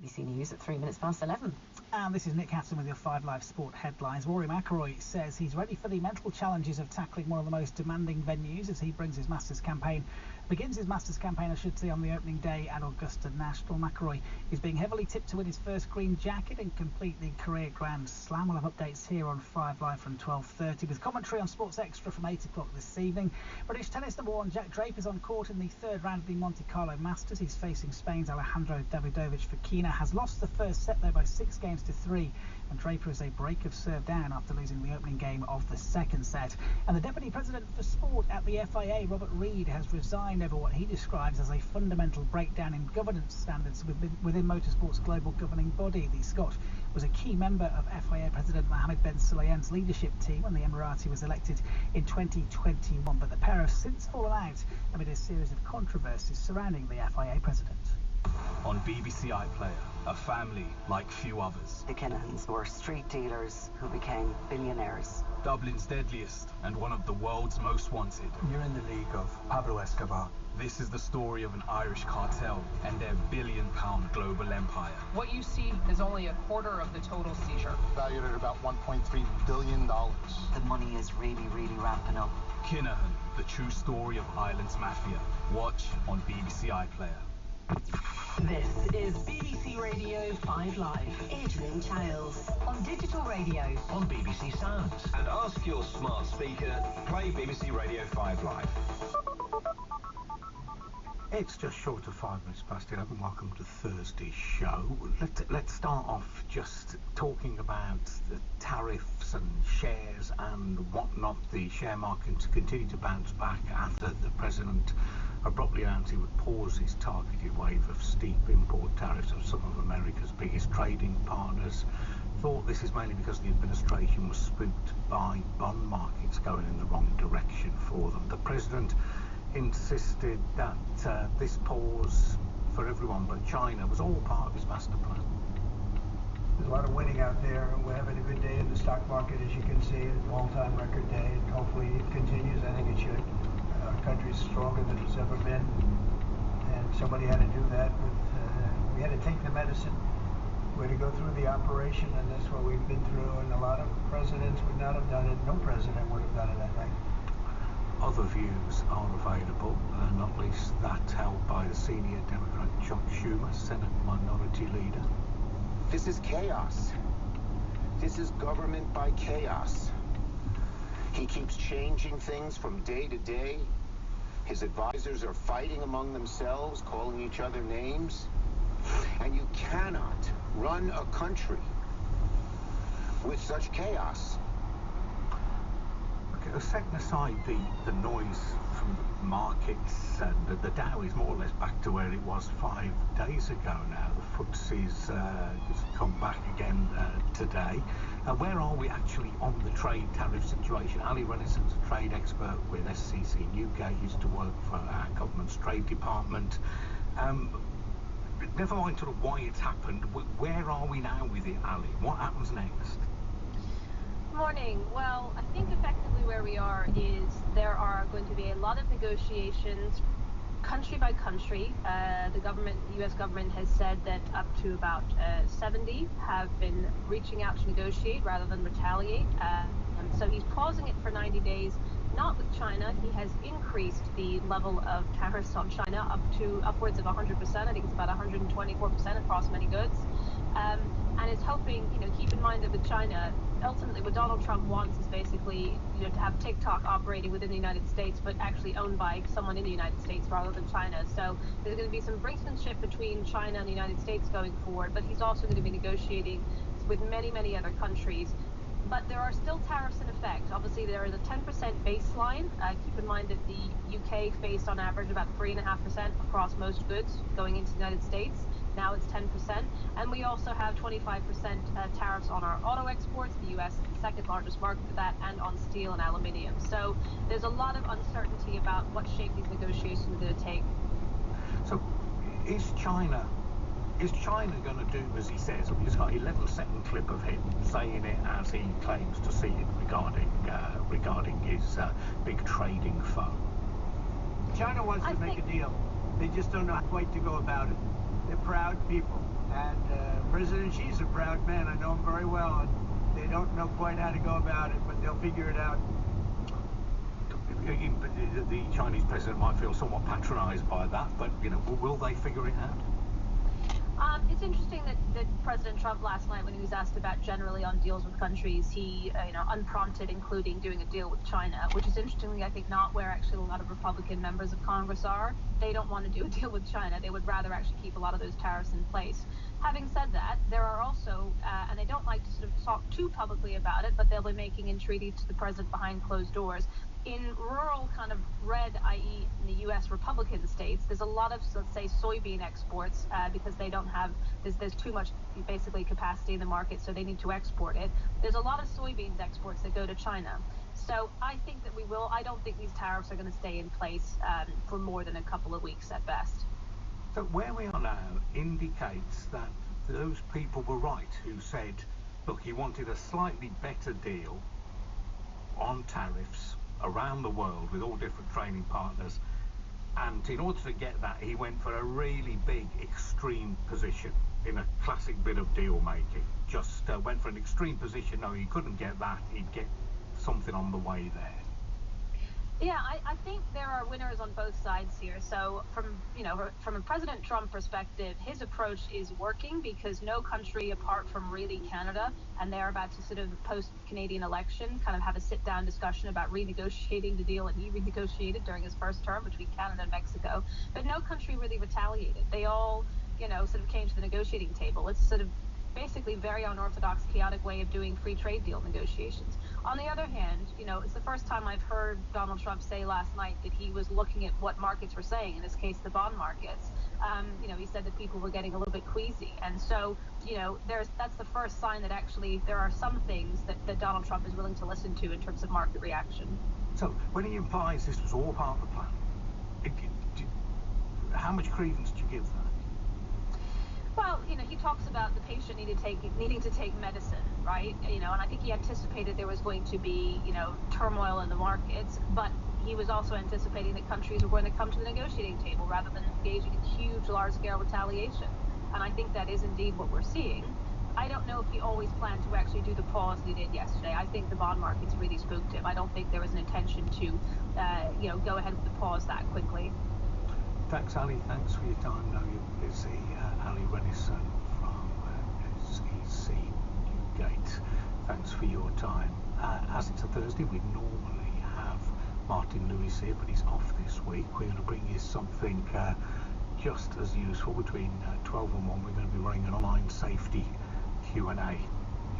BBC News at 11:03. And this is Nick Hatton with your 5 Live Sport headlines. Rory McIlroy says he's ready for the mental challenges of tackling one of the most demanding venues as he begins his Masters campaign, I should say, on the opening day at Augusta National. McIlroy is being heavily tipped to win his first green jacket and complete the career Grand Slam. We'll have updates here on 5 Live from 12:30 with commentary on Sports Extra from 8 o'clock this evening. British tennis number 1 Jack Draper is on court in the third round of the Monte Carlo Masters. He's facing Spain's Alejandro Davidovich Fokina. Has lost the first set though by 6-3, and Draper is a break of serve down after losing the opening game of the second set. And the Deputy President for Sport at the FIA, Robert Reid, has resigned over what he describes as a fundamental breakdown in governance standards within motorsport's global governing body. The Scot was a key member of FIA President Mohammed Ben Sulayem's leadership team when the Emirati was elected in 2021, but the pair have since fallen out amid a series of controversies surrounding the FIA President. On BBC iPlayer, a family like few others. The Kinahans were street dealers who became billionaires. Dublin's deadliest and one of the world's most wanted. You're in the league of Pablo Escobar. This is the story of an Irish cartel and their billion-pound global empire. What you see is only a quarter of the total seizure. Valued at about $1.3 billion. The money is really ramping up. Kinahan, the true story of Ireland's mafia. Watch on BBC iPlayer. This is BBC Radio 5 Live. Adrian Childs. On digital radio. On BBC Sounds. And ask your smart speaker, play BBC Radio 5 Live. It's just short of 5 minutes past 11. Welcome to Thursday's show. Let's start off just talking about the tariffs and shares and whatnot. The share markets continue to bounce back after the President abruptly announced he would pause his targeted wave of steep import tariffs of some of America's biggest trading partners. Thought this is mainly because the administration was spooked by bond markets going in the wrong direction for them. The President insisted that this pause for everyone but China was all part of his master plan. There's a lot of winning out there. We're having a good day in the stock market, as you can see, an all-time record day, and hopefully it continues. I think it should. Our country's stronger than it's ever been, and somebody had to do that. We had to take the medicine. We had to go through the operation, and that's what we've been through, and a lot of presidents would not have done it. No president would have done it, I think. Other views are available, not least that held by the senior Democrat Chuck Schumer, Senate Minority Leader. This is chaos. This is government by chaos. He keeps changing things from day to day. His advisors are fighting among themselves, calling each other names. And you cannot run a country with such chaos. Setting aside the noise from the markets, and the Dow is more or less back to where it was 5 days ago now. The FTSE's come back again today. Where are we actually on the trade tariff situation? Ali Renaissance, a trade expert with SCC Newgate, used to work for our government's trade department. Never mind sort of why it's happened, where are we now with it, Ali? What happens next? Morning. Well, I think effectively where we are is there are going to be a lot of negotiations country by country. The US government has said that up to about 70 have been reaching out to negotiate rather than retaliate. So he's pausing it for 90 days, not with China. He has increased the level of tariffs on China up to upwards of 100%. I think it's about 124% across many goods. And is hoping, keep in mind that with China, ultimately what Donald Trump wants is basically, to have TikTok operating within the United States, but actually owned by someone in the United States rather than China. So there's going to be some brinksmanship between China and the United States going forward, but he's also going to be negotiating with many other countries. But there are still tariffs in effect. Obviously, there is a 10% baseline. Keep in mind that the UK faced on average about 3.5% across most goods going into the United States. Now it's 10%. And we also have 25% tariffs on our auto exports. The US is the second largest market for that, and on steel and aluminium. So there's a lot of uncertainty about what shape these negotiations are going to take. So is China going to do as he says? He's got an 11-second clip of him saying it as he claims to see it regarding his big trading foe. China wants to make a deal. They just don't know quite to go about it. They're proud people. And President Xi's a proud man. I know him very well. And they don't know quite how to go about it, but they'll figure it out. The Chinese president might feel somewhat patronised by that, but will they figure it out? It's interesting that President Trump last night, when he was asked about generally on deals with countries, he, unprompted, including doing a deal with China, which is interestingly, I think, not where actually a lot of Republican members of Congress are. They don't want to do a deal with China. They would rather actually keep a lot of those tariffs in place. Having said that, there are also, and they don't like to sort of talk too publicly about it, but they'll be making entreaties to the president behind closed doors. In rural kind of red, i.e. in the U.S. Republican states, there's a lot of, let's say, soybean exports because they don't have, there's too much basically capacity in the market, so they need to export it. There's a lot of soybeans exports that go to China. So I think that I don't think these tariffs are going to stay in place for more than a couple of weeks at best. So where we are now indicates that those people were right who said, look, he wanted a slightly better deal on tariffs around the world with all different trading partners, and in order to get that he went for a really big extreme position in a classic bit of deal making. Just went for an extreme position. No, he couldn't get that, he'd get something on the way there. Yeah, I think there are winners on both sides here. So from a President Trump perspective, his approach is working because no country apart from really Canada, and they're about to sort of post-Canadian election kind of have a sit-down discussion about renegotiating the deal that he renegotiated during his first term between Canada and Mexico. But no country really retaliated. They all, sort of came to the negotiating table. It's sort of basically very unorthodox, chaotic way of doing free trade deal negotiations. On the other hand, it's the first time I've heard Donald Trump say last night that he was looking at what markets were saying, in this case, the bond markets. He said that people were getting a little bit queasy. And so, that's the first sign that actually there are some things that Donald Trump is willing to listen to in terms of market reaction. So when he implies this was all part of the plan, how much credence do you give that? Well, he talks about the patient needing to take medicine, right? And I think he anticipated there was going to be, turmoil in the markets, but he was also anticipating that countries were going to come to the negotiating table rather than engaging in huge, large-scale retaliation. And I think that is indeed what we're seeing. I don't know if he always planned to actually do the pause that he did yesterday. I think the bond markets really spooked him. I don't think there was an intention to, go ahead with the pause that quickly. Thanks, Ali. Thanks for your time. I know you're busy. Ali Renison from SEC Newgate. Thanks for your time. As it's a Thursday, we normally have Martin Lewis here, but he's off this week. We're going to bring you something just as useful. Between 12 and 1, we're going to be running an online safety Q&A, if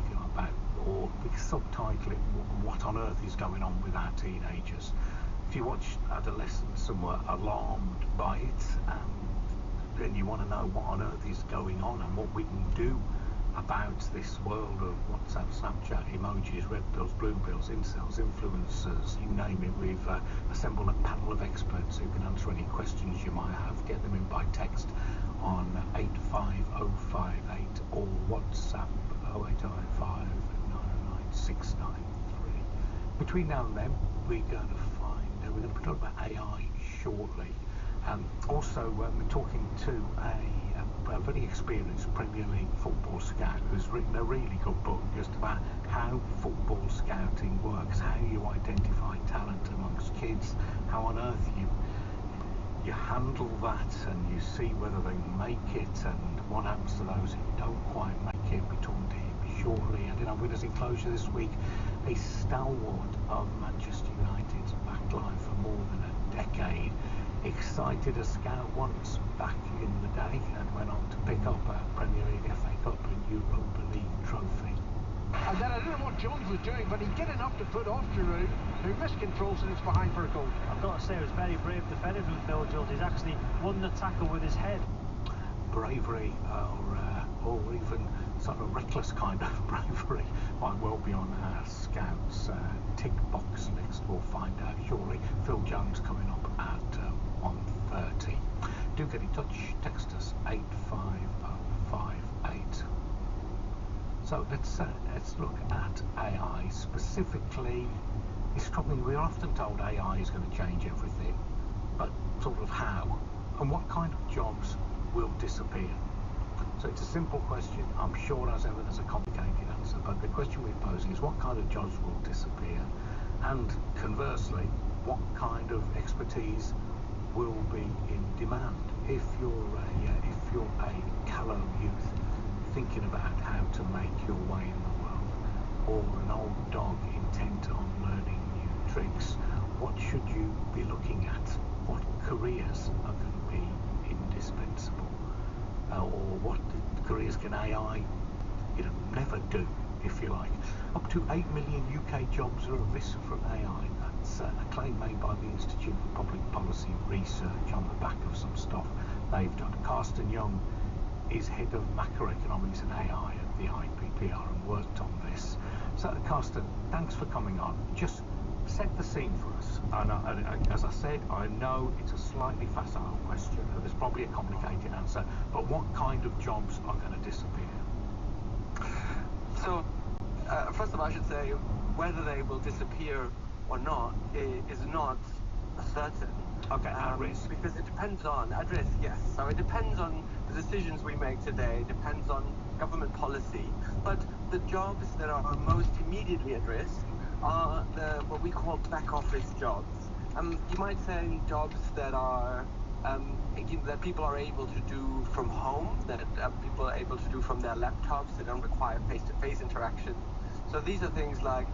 you like, about, or we subtitle it, what on earth is going on with our teenagers. If you watch adolescents and were alarmed by it, then you want to know what on earth is going on and what we can do about this world of WhatsApp, Snapchat, emojis, red pills, blue pills, incels, influencers, you name it. We've assembled a panel of experts who can answer any questions you might have. Get them in by text on 85058 or WhatsApp 0805 909 693. Between now and then, we're going to be talking about AI shortly. Also, we're talking to a very experienced Premier League football scout who's written a really good book just about how football scouting works, how you identify talent amongst kids, how on earth you handle that and you see whether they make it and what happens to those who don't quite make it. We're talking to him shortly. And in our winners enclosure this week, a stalwart of Manchester United's backline for more than a decade, excited a scout once back in the day and went on to pick up a Premier League, FA Cup and Europa League trophy. And then I don't know what Jones was doing, but he did enough to put off Giroud, who missed controls and it's behind for a goal. I've got to say it was very brave defending from Phil Jones. He's actually won the tackle with his head. Bravery or even sort of reckless kind of bravery might well be on our scouts tick box list. We'll find out shortly. Phil Jones coming up at 1:30. Do get in touch. Text us 85058. So let's look at AI specifically. It's troubling. We're often told AI is going to change everything, but sort of how and what kind of jobs will disappear. So it's a simple question. I'm sure as ever there's a complicated answer, but the question we're posing is what kind of jobs will disappear, and conversely, what kind of expertise will be in demand. If you're a callow youth thinking about how to make your way in the world, or an old dog intent on learning new tricks, what should you be looking at? What careers are going to be indispensable? Or what careers can AI, never do, if you like? Up to 8 million UK jobs are at risk from AI. That's a claim made by the Institute for Public Policy Research on the back of some stuff they've done. Carsten Young is head of macroeconomics and AI at the IPPR and worked on this. So, Carsten, thanks for coming on. Just set the scene for us. And as I said, I know it's a slightly facile question, and there's probably a complicated answer, but what kind of jobs are going to disappear? So, first of all, I should say, whether they will disappear or not is not certain. Okay, at risk. Because it depends on, at risk, yes. So it depends on the decisions we make today, it depends on government policy, but the jobs that are most immediately at risk are what we call back office jobs. You might say jobs that are that people are able to do from home, that people are able to do from their laptops, they don't require face-to-face interaction. So these are things like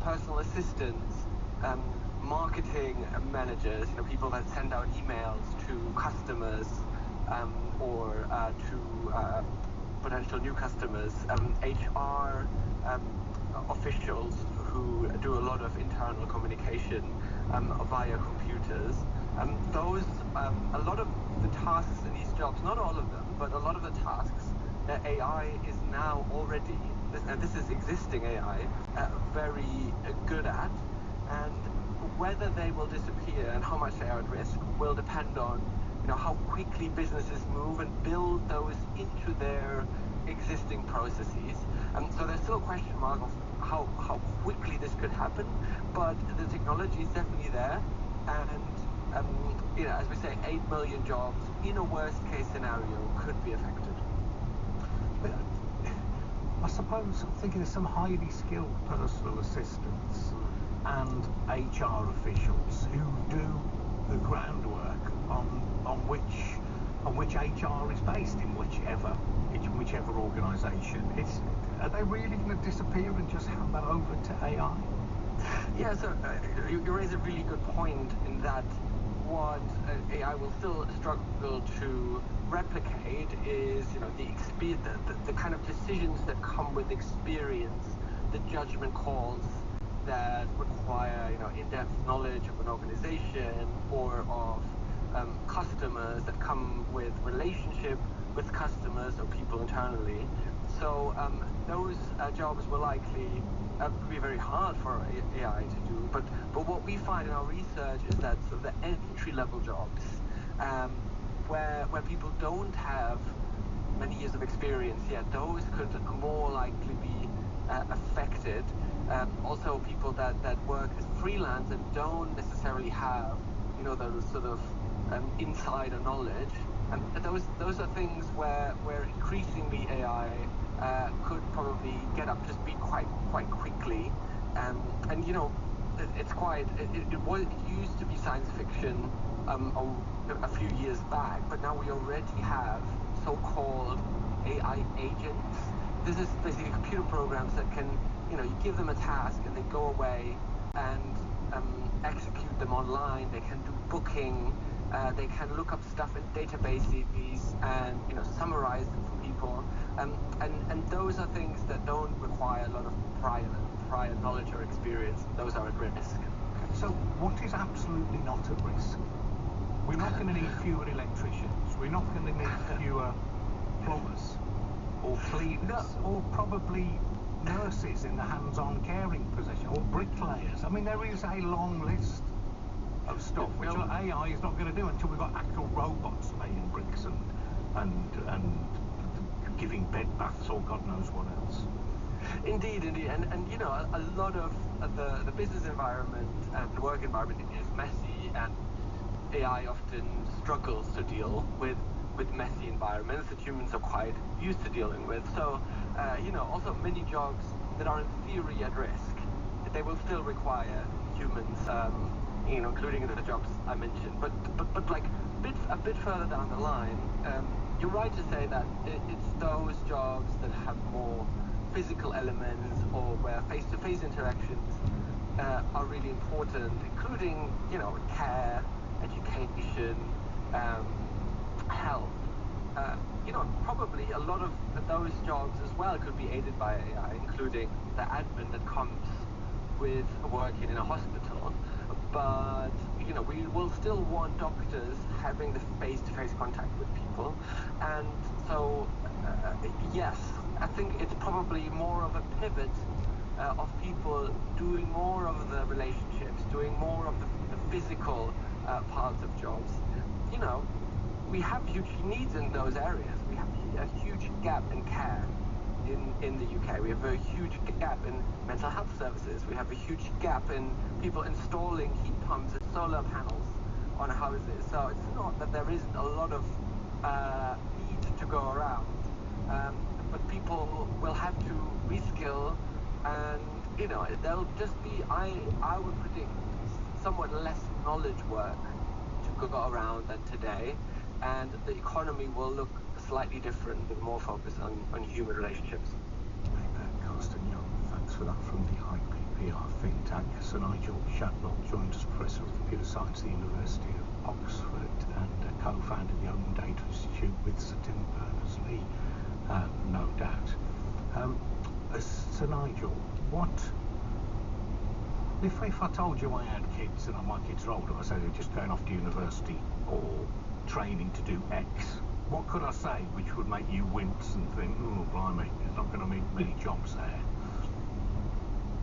personal assistants, marketing managers, people that send out emails to customers or to potential new customers, HR officials who do a lot of internal communication via computers. A lot of the tasks in these jobs, not all of them, but a lot of the tasks that AI is now already, and this is existing AI, very good at, and whether they will disappear and how much they are at risk will depend on how quickly businesses move and build those into their existing processes. So there's still a question mark of how quickly this could happen, but the technology is definitely there, and as we say, 8 million jobs in a worst case scenario could be affected. I suppose I'm thinking of some highly skilled personal assistants and HR officials who do the groundwork on which HR is based in whichever organisation. Are they really going to disappear and just hand that over to AI? Yeah, so you raise a really good point in that what AI will still struggle to replicate is, the kind of decisions that come with experience, the judgment calls that require, in-depth knowledge of an organization or of customers, that come with relationship with customers or people internally. So those jobs will likely be very hard for AI to do. But what we find in our research is that sort of the entry-level jobs, where people don't have many years of experience yet, those could more likely be affected. Also, people that work as freelance and don't necessarily have, those sort of insider knowledge. And those are things where increasingly AI could probably get up to speed quite quickly. It's quite. It used to be science fiction a few years back, but now we already have so-called AI agents. This is basically computer programs that can, you give them a task and they go away and execute them online. They can do booking. They can look up stuff in databases and summarize them for people. And those are things that don't require a lot of prior knowledge or experience. Those are at risk. Okay, so what is absolutely not at risk? We're not going to need fewer electricians. We're not going to need fewer plumbers or cleaners or probably nurses in the hands-on caring position or bricklayers. I mean, there is a long list of stuff which AI is not going to do until we've got actual robots laying bricks and giving bed baths or God knows what else. Indeed, and a lot of the business environment and the work environment is messy, and AI often struggles to deal with with messy environments that humans are quite used to dealing with. So, also many jobs that are in theory at risk, they will still require humans, including the jobs I mentioned. But like a bit further down the line, you're right to say that it's those jobs that have more physical elements or where face-to-face interactions are really important, including, care, education, health. Probably a lot of those jobs as well could be aided by AI, including the admin that comes with working in a hospital. But, we will still want doctors having the face-to-face contact with people. And so, yes, I think it's probably more of a pivot of people doing more of the relationships, doing more of the physical parts of jobs. We have huge needs in those areas. We have a huge gap in care in the UK. We have a huge gap in mental health services. We have a huge gap in people installing heat pumps and solar panels on houses. So it's not that there isn't a lot of need to go around, but people will have to reskill, and there'll just be, I would predict, somewhat less knowledge work to go around than today, and the economy will look slightly different with more focus on human relationships. Carsten Young, thanks for that from the IPPR think tank. Sir Nigel Shadwell joins us, Professor of Computer Science at the University of Oxford and co-founded the Open Data Institute with Sir Tim Berners-Lee, no doubt. Sir Nigel, if I told you I had kids and my kids are older, I say they're just going off to university or training to do X, what could I say which would make you wince and think, oh, blimey, there's not going to be many jobs there?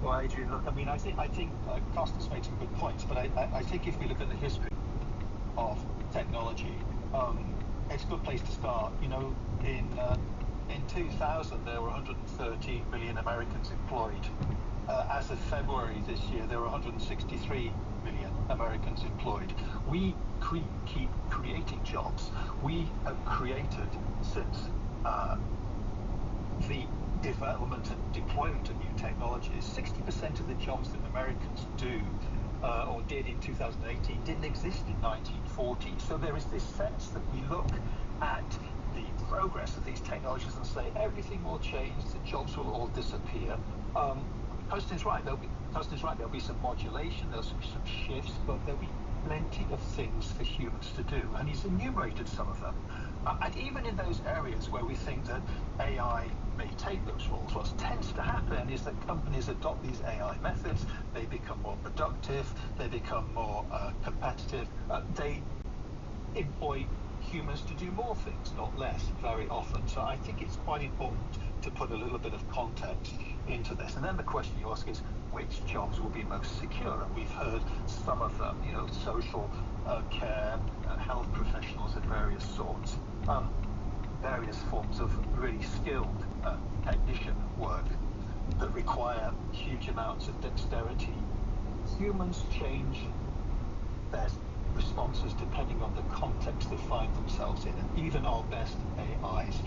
Well, Adrian, look, I think Carsten's made some good points, but I think if we look at the history of technology, it's a good place to start. In 2000, there were 113 million Americans employed. As of February this year, there were 163 million Americans employed. We keep creating jobs. We have created, since the development and deployment of new technologies, 60% of the jobs that Americans do or did in 2018 didn't exist in 1940. So there is this sense that we look at the progress of these technologies and say everything will change, the jobs will all disappear. Carsten's right, there'll be some modulation, there'll be some shifts, but there'll be plenty of things for humans to do, and he's enumerated some of them. And even in those areas where we think that AI may take those roles, what tends to happen is that companies adopt these AI methods, they become more productive, they become more competitive, they employ humans to do more things, not less, very often. So I think it's quite important to put a little bit of context into this. And then the question you ask is, which jobs will be most secure? And we've heard some of them, social care, health professionals of various sorts, various forms of really skilled technician work that require huge amounts of dexterity. Humans change their responses depending on the context they find themselves in, and even our best AIs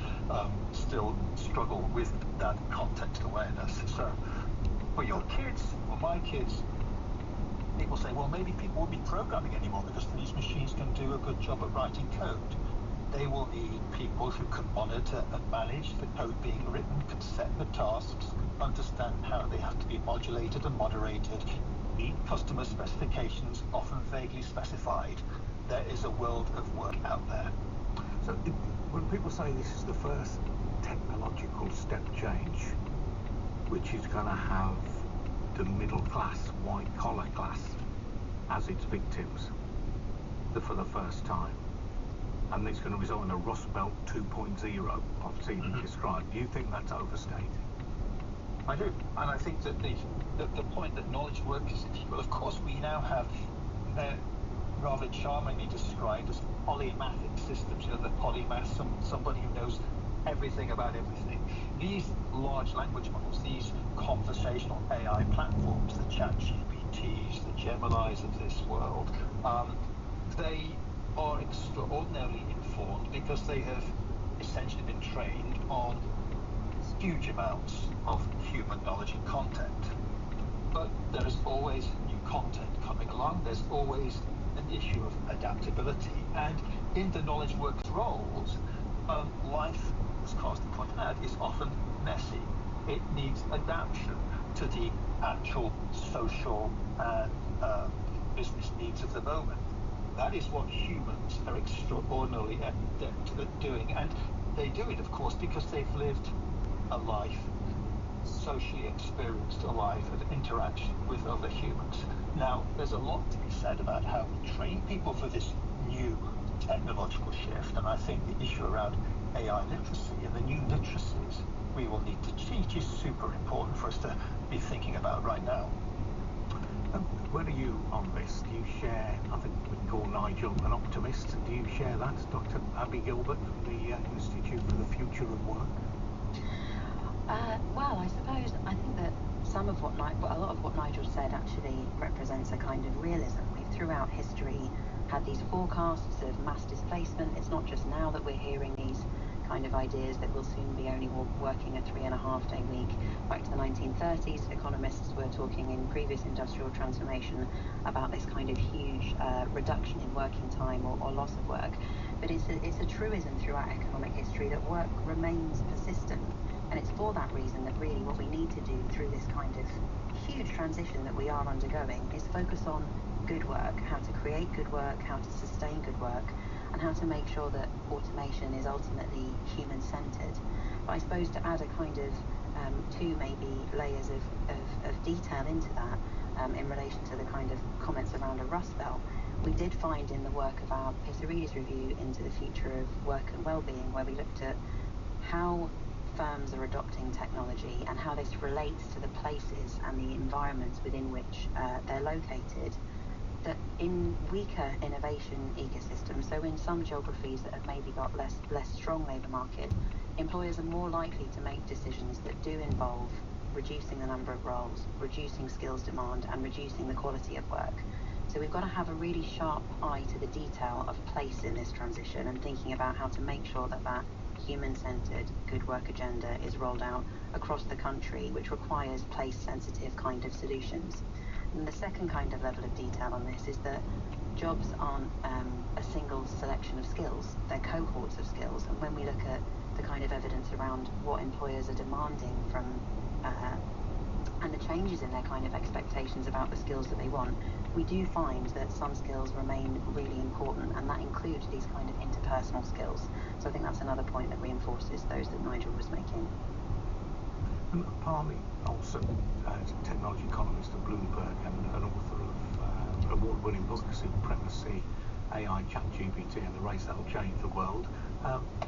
still struggle with that context awareness. So for your kids, for my kids, people say, well, maybe people won't be programming anymore because these machines can do a good job at writing code. They will need people who can monitor and manage the code being written, can set the tasks, understand how they have to be modulated and moderated, meet customer specifications, often vaguely specified. There is a world of work out there. So when people say this is the first technological step change, which is going to have the middle class, white collar class as its victims for the first time, and it's going to result in a Rust Belt 2.0, I've seen it described. Do you think that's overstated? I do, and I think that the point that knowledge work is, well, of course we now have, they're rather charmingly described as polymathic systems. The polymath, somebody who knows everything about everything. These large language models, these conversational AI platforms, the ChatGPTs, the Geminis of this world, they are extraordinarily informed because they have essentially been trained on huge amounts of human knowledge and content. But there is always new content coming along. There's always an issue of adaptability. And in the knowledge workers' roles, life, as Carsten pointed out, is often messy. It needs adaptation to the actual social and business needs of the moment. That is what humans are extraordinarily adept at doing. And they do it, of course, because they've lived a life, socially experienced a life of interaction with other humans. Now, there's a lot to be said about how we train people for this new technological shift, and I think the issue around AI literacy and the new literacies we will need to teach is super important for us to be thinking about right now. Where are you on this? Do you share, I think we can call Nigel an optimist, do you share that, Dr. Abby Gilbert from the Institute for the Future of Work? Well, I suppose I think that some of what a lot of what Nigel said actually represents a kind of realism. We've throughout history had these forecasts of mass displacement. It's not just now that we're hearing these kind of ideas that we'll soon be only working a 3.5-day week. Back to the 1930s, economists were talking in previous industrial transformation about this kind of huge reduction in working time or loss of work. But it's a truism throughout economic history that work remains persistent. And it's for that reason that really what we need to do through this kind of huge transition that we are undergoing is focus on good work, how to create good work, how to sustain good work, and how to make sure that automation is ultimately human-centered. But I suppose to add a kind of two maybe layers of detail into that in relation to the kind of comments around a rust belt, we did find in the work of our Pissarides review into the future of work and well-being, where we looked at how firms are adopting technology and how this relates to the places and the environments within which they're located, that in weaker innovation ecosystems, so in some geographies that have maybe got less strong labour market, employers are more likely to make decisions that do involve reducing the number of roles, reducing skills demand, and reducing the quality of work. So we've got to have a really sharp eye to the detail of place in this transition and thinking about how to make sure that that human-centered good work agenda is rolled out across the country, which requires place-sensitive kind of solutions. And the second kind of level of detail on this is that jobs aren't a single selection of skills, they're cohorts of skills. And when we look at the kind of evidence around what employers are demanding from and the changes in their kind of expectations about the skills that they want, we do find that some skills remain really important, and that includes these kind of interpersonal skills. So I think that's another point that reinforces those that Nigel was making. Parley Olson, technology economist at Bloomberg and an author of award-winning books, Supremacy, AI, ChatGPT, and the Race That'll Change the World.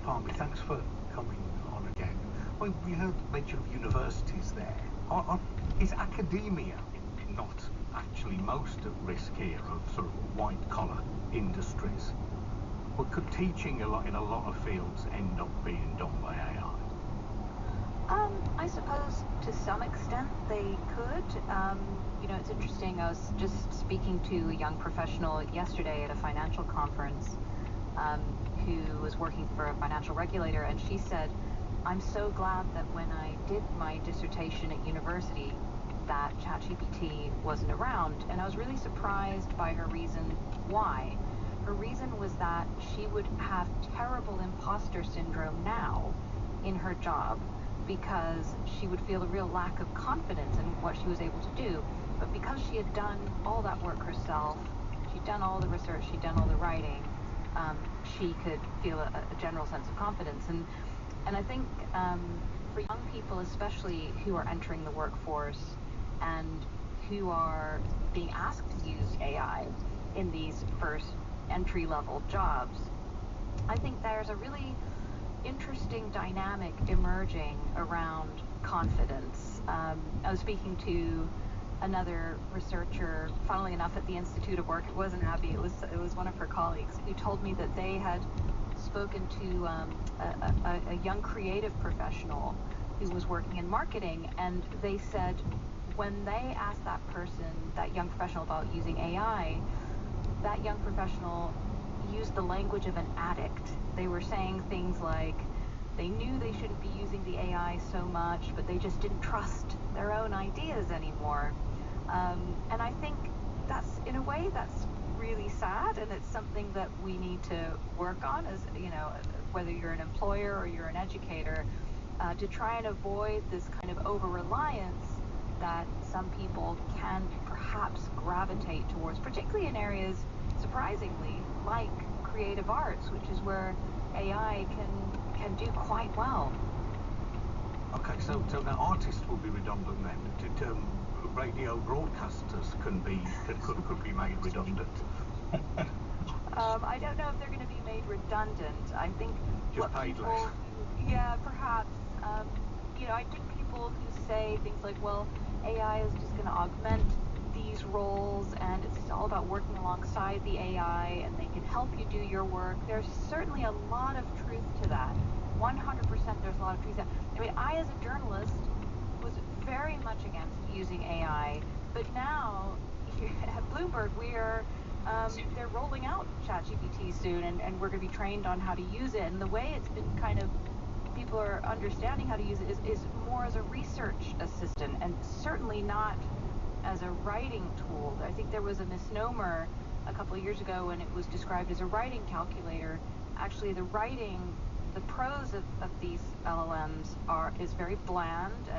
Parley, thanks for coming on again. Well, we heard mention of universities there. Is academia not actually most at risk here of sort of white-collar industries? Or could teaching in a lot of fields end up being done by AI? I suppose to some extent they could. You know, it's interesting. I was just speaking to a young professional yesterday at a financial conference who was working for a financial regulator, and she said, I'm so glad that when I did my dissertation at university that ChatGPT wasn't around. And I was really surprised by her reason why. Her reason was that she would have terrible imposter syndrome now in her job because she would feel a real lack of confidence in what she was able to do. But because she had done all that work herself, she'd done all the research, she'd done all the writing, she could feel a general sense of confidence. And I think for young people, especially who are entering the workforce and who are being asked to use AI in these first entry-level jobs, I think there's a really interesting dynamic emerging around confidence. I was speaking to another researcher, funnily enough, at the Institute of Work. It wasn't Abby, it was one of her colleagues who told me that they had spoken to a young creative professional who was working in marketing, and they said when they asked that young professional about using AI, that young professional used the language of an addict. They were saying things like they knew they shouldn't be using the AI so much, but they just didn't trust their own ideas anymore. And I think that's, in a way, that's really sad, and it's something that we need to work on as, you know, whether you're an employer or you're an educator, to try and avoid this kind of over-reliance that some people can perhaps gravitate towards, particularly in areas, surprisingly, like creative arts, which is where AI can do quite well. Okay, so now artists will be redundant then. Radio broadcasters could be made redundant. I don't know if they're going to be made redundant. I think just paid less. Yeah, perhaps. You know, I think people who say things like, well, AI is just going to augment these roles, and it's all about working alongside the AI, and they can help you do your work. There's certainly a lot of truth to that. 100% there's a lot of truth to that. I mean, I, as a journalist, was very much against using AI, but now at Bloomberg they're rolling out ChatGPT soon, and we're going to be trained on how to use it. And the way it's been kind of, people are understanding how to use it is more as a research assistant, and certainly not as a writing tool. I think there was a misnomer a couple of years ago when it was described as a writing calculator. Actually, the prose of these LLMs is very bland,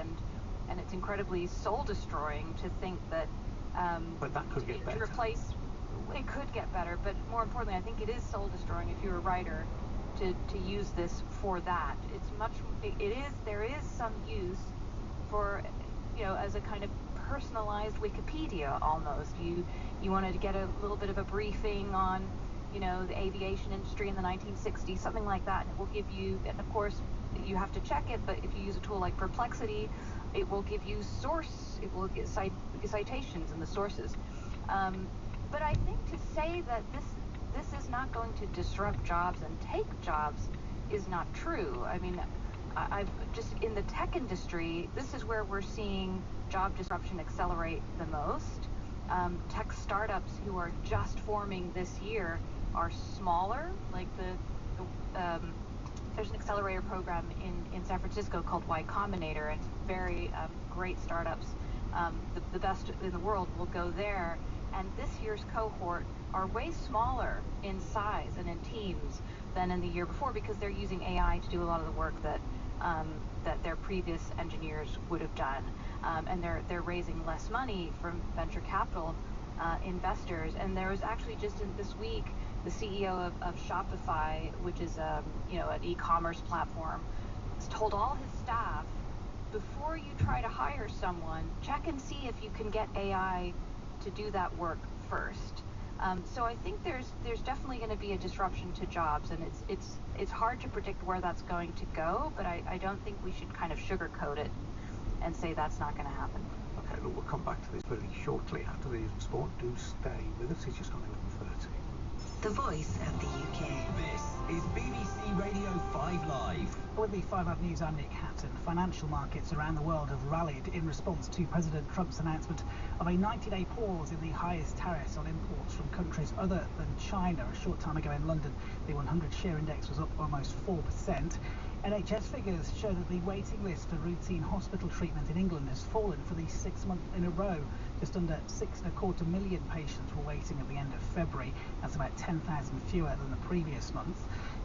and it's incredibly soul-destroying to think that but that could get better. It could get better, but more importantly, I think it is soul-destroying if you're a writer to use this for that. There is some use for, you know, as a kind of personalized Wikipedia almost. You wanted to get a little bit of a briefing on, you know, the aviation industry in the 1960s, something like that, and it will give you, and of course you have to check it, but if you use a tool like Perplexity, it will give you it will get citations and the sources. But I think to say that this is not going to disrupt jobs and take jobs is not true. I mean, I've just, in the tech industry, this is where we're seeing job disruption accelerate the most. Tech startups who are just forming this year are smaller. Like there's an accelerator program in San Francisco called Y Combinator, and it's very great startups. The best in the world will go there. And this year's cohort are way smaller in size and in teams than in the year before, because they're using AI to do a lot of the work that their previous engineers would have done, and they're raising less money from venture capital investors. And there was actually just this week, the CEO of Shopify, which is an e-commerce platform, told all his staff, before you try to hire someone, check and see if you can get AI to do that work first. So I think there's definitely going to be a disruption to jobs, and it's hard to predict where that's going to go, but I don't think we should kind of sugarcoat it and say that's not going to happen. Okay, look, we'll come back to this very shortly after the sport. Do stay with us. It's just on 11:30. The voice of the UK. This is BBC Radio 5 Live. With the 5 Live News, I'm Nick Hatton. Financial markets around the world have rallied in response to President Trump's announcement of a 90-day pause in the highest tariffs on imports from countries other than China. A short time ago in London, the 100 share index was up almost 4%. NHS figures show that the waiting list for routine hospital treatment in England has fallen for the 6th month in a row. Just under 6.25 million patients were waiting at the end of February. That's about 10,000 fewer than the previous month.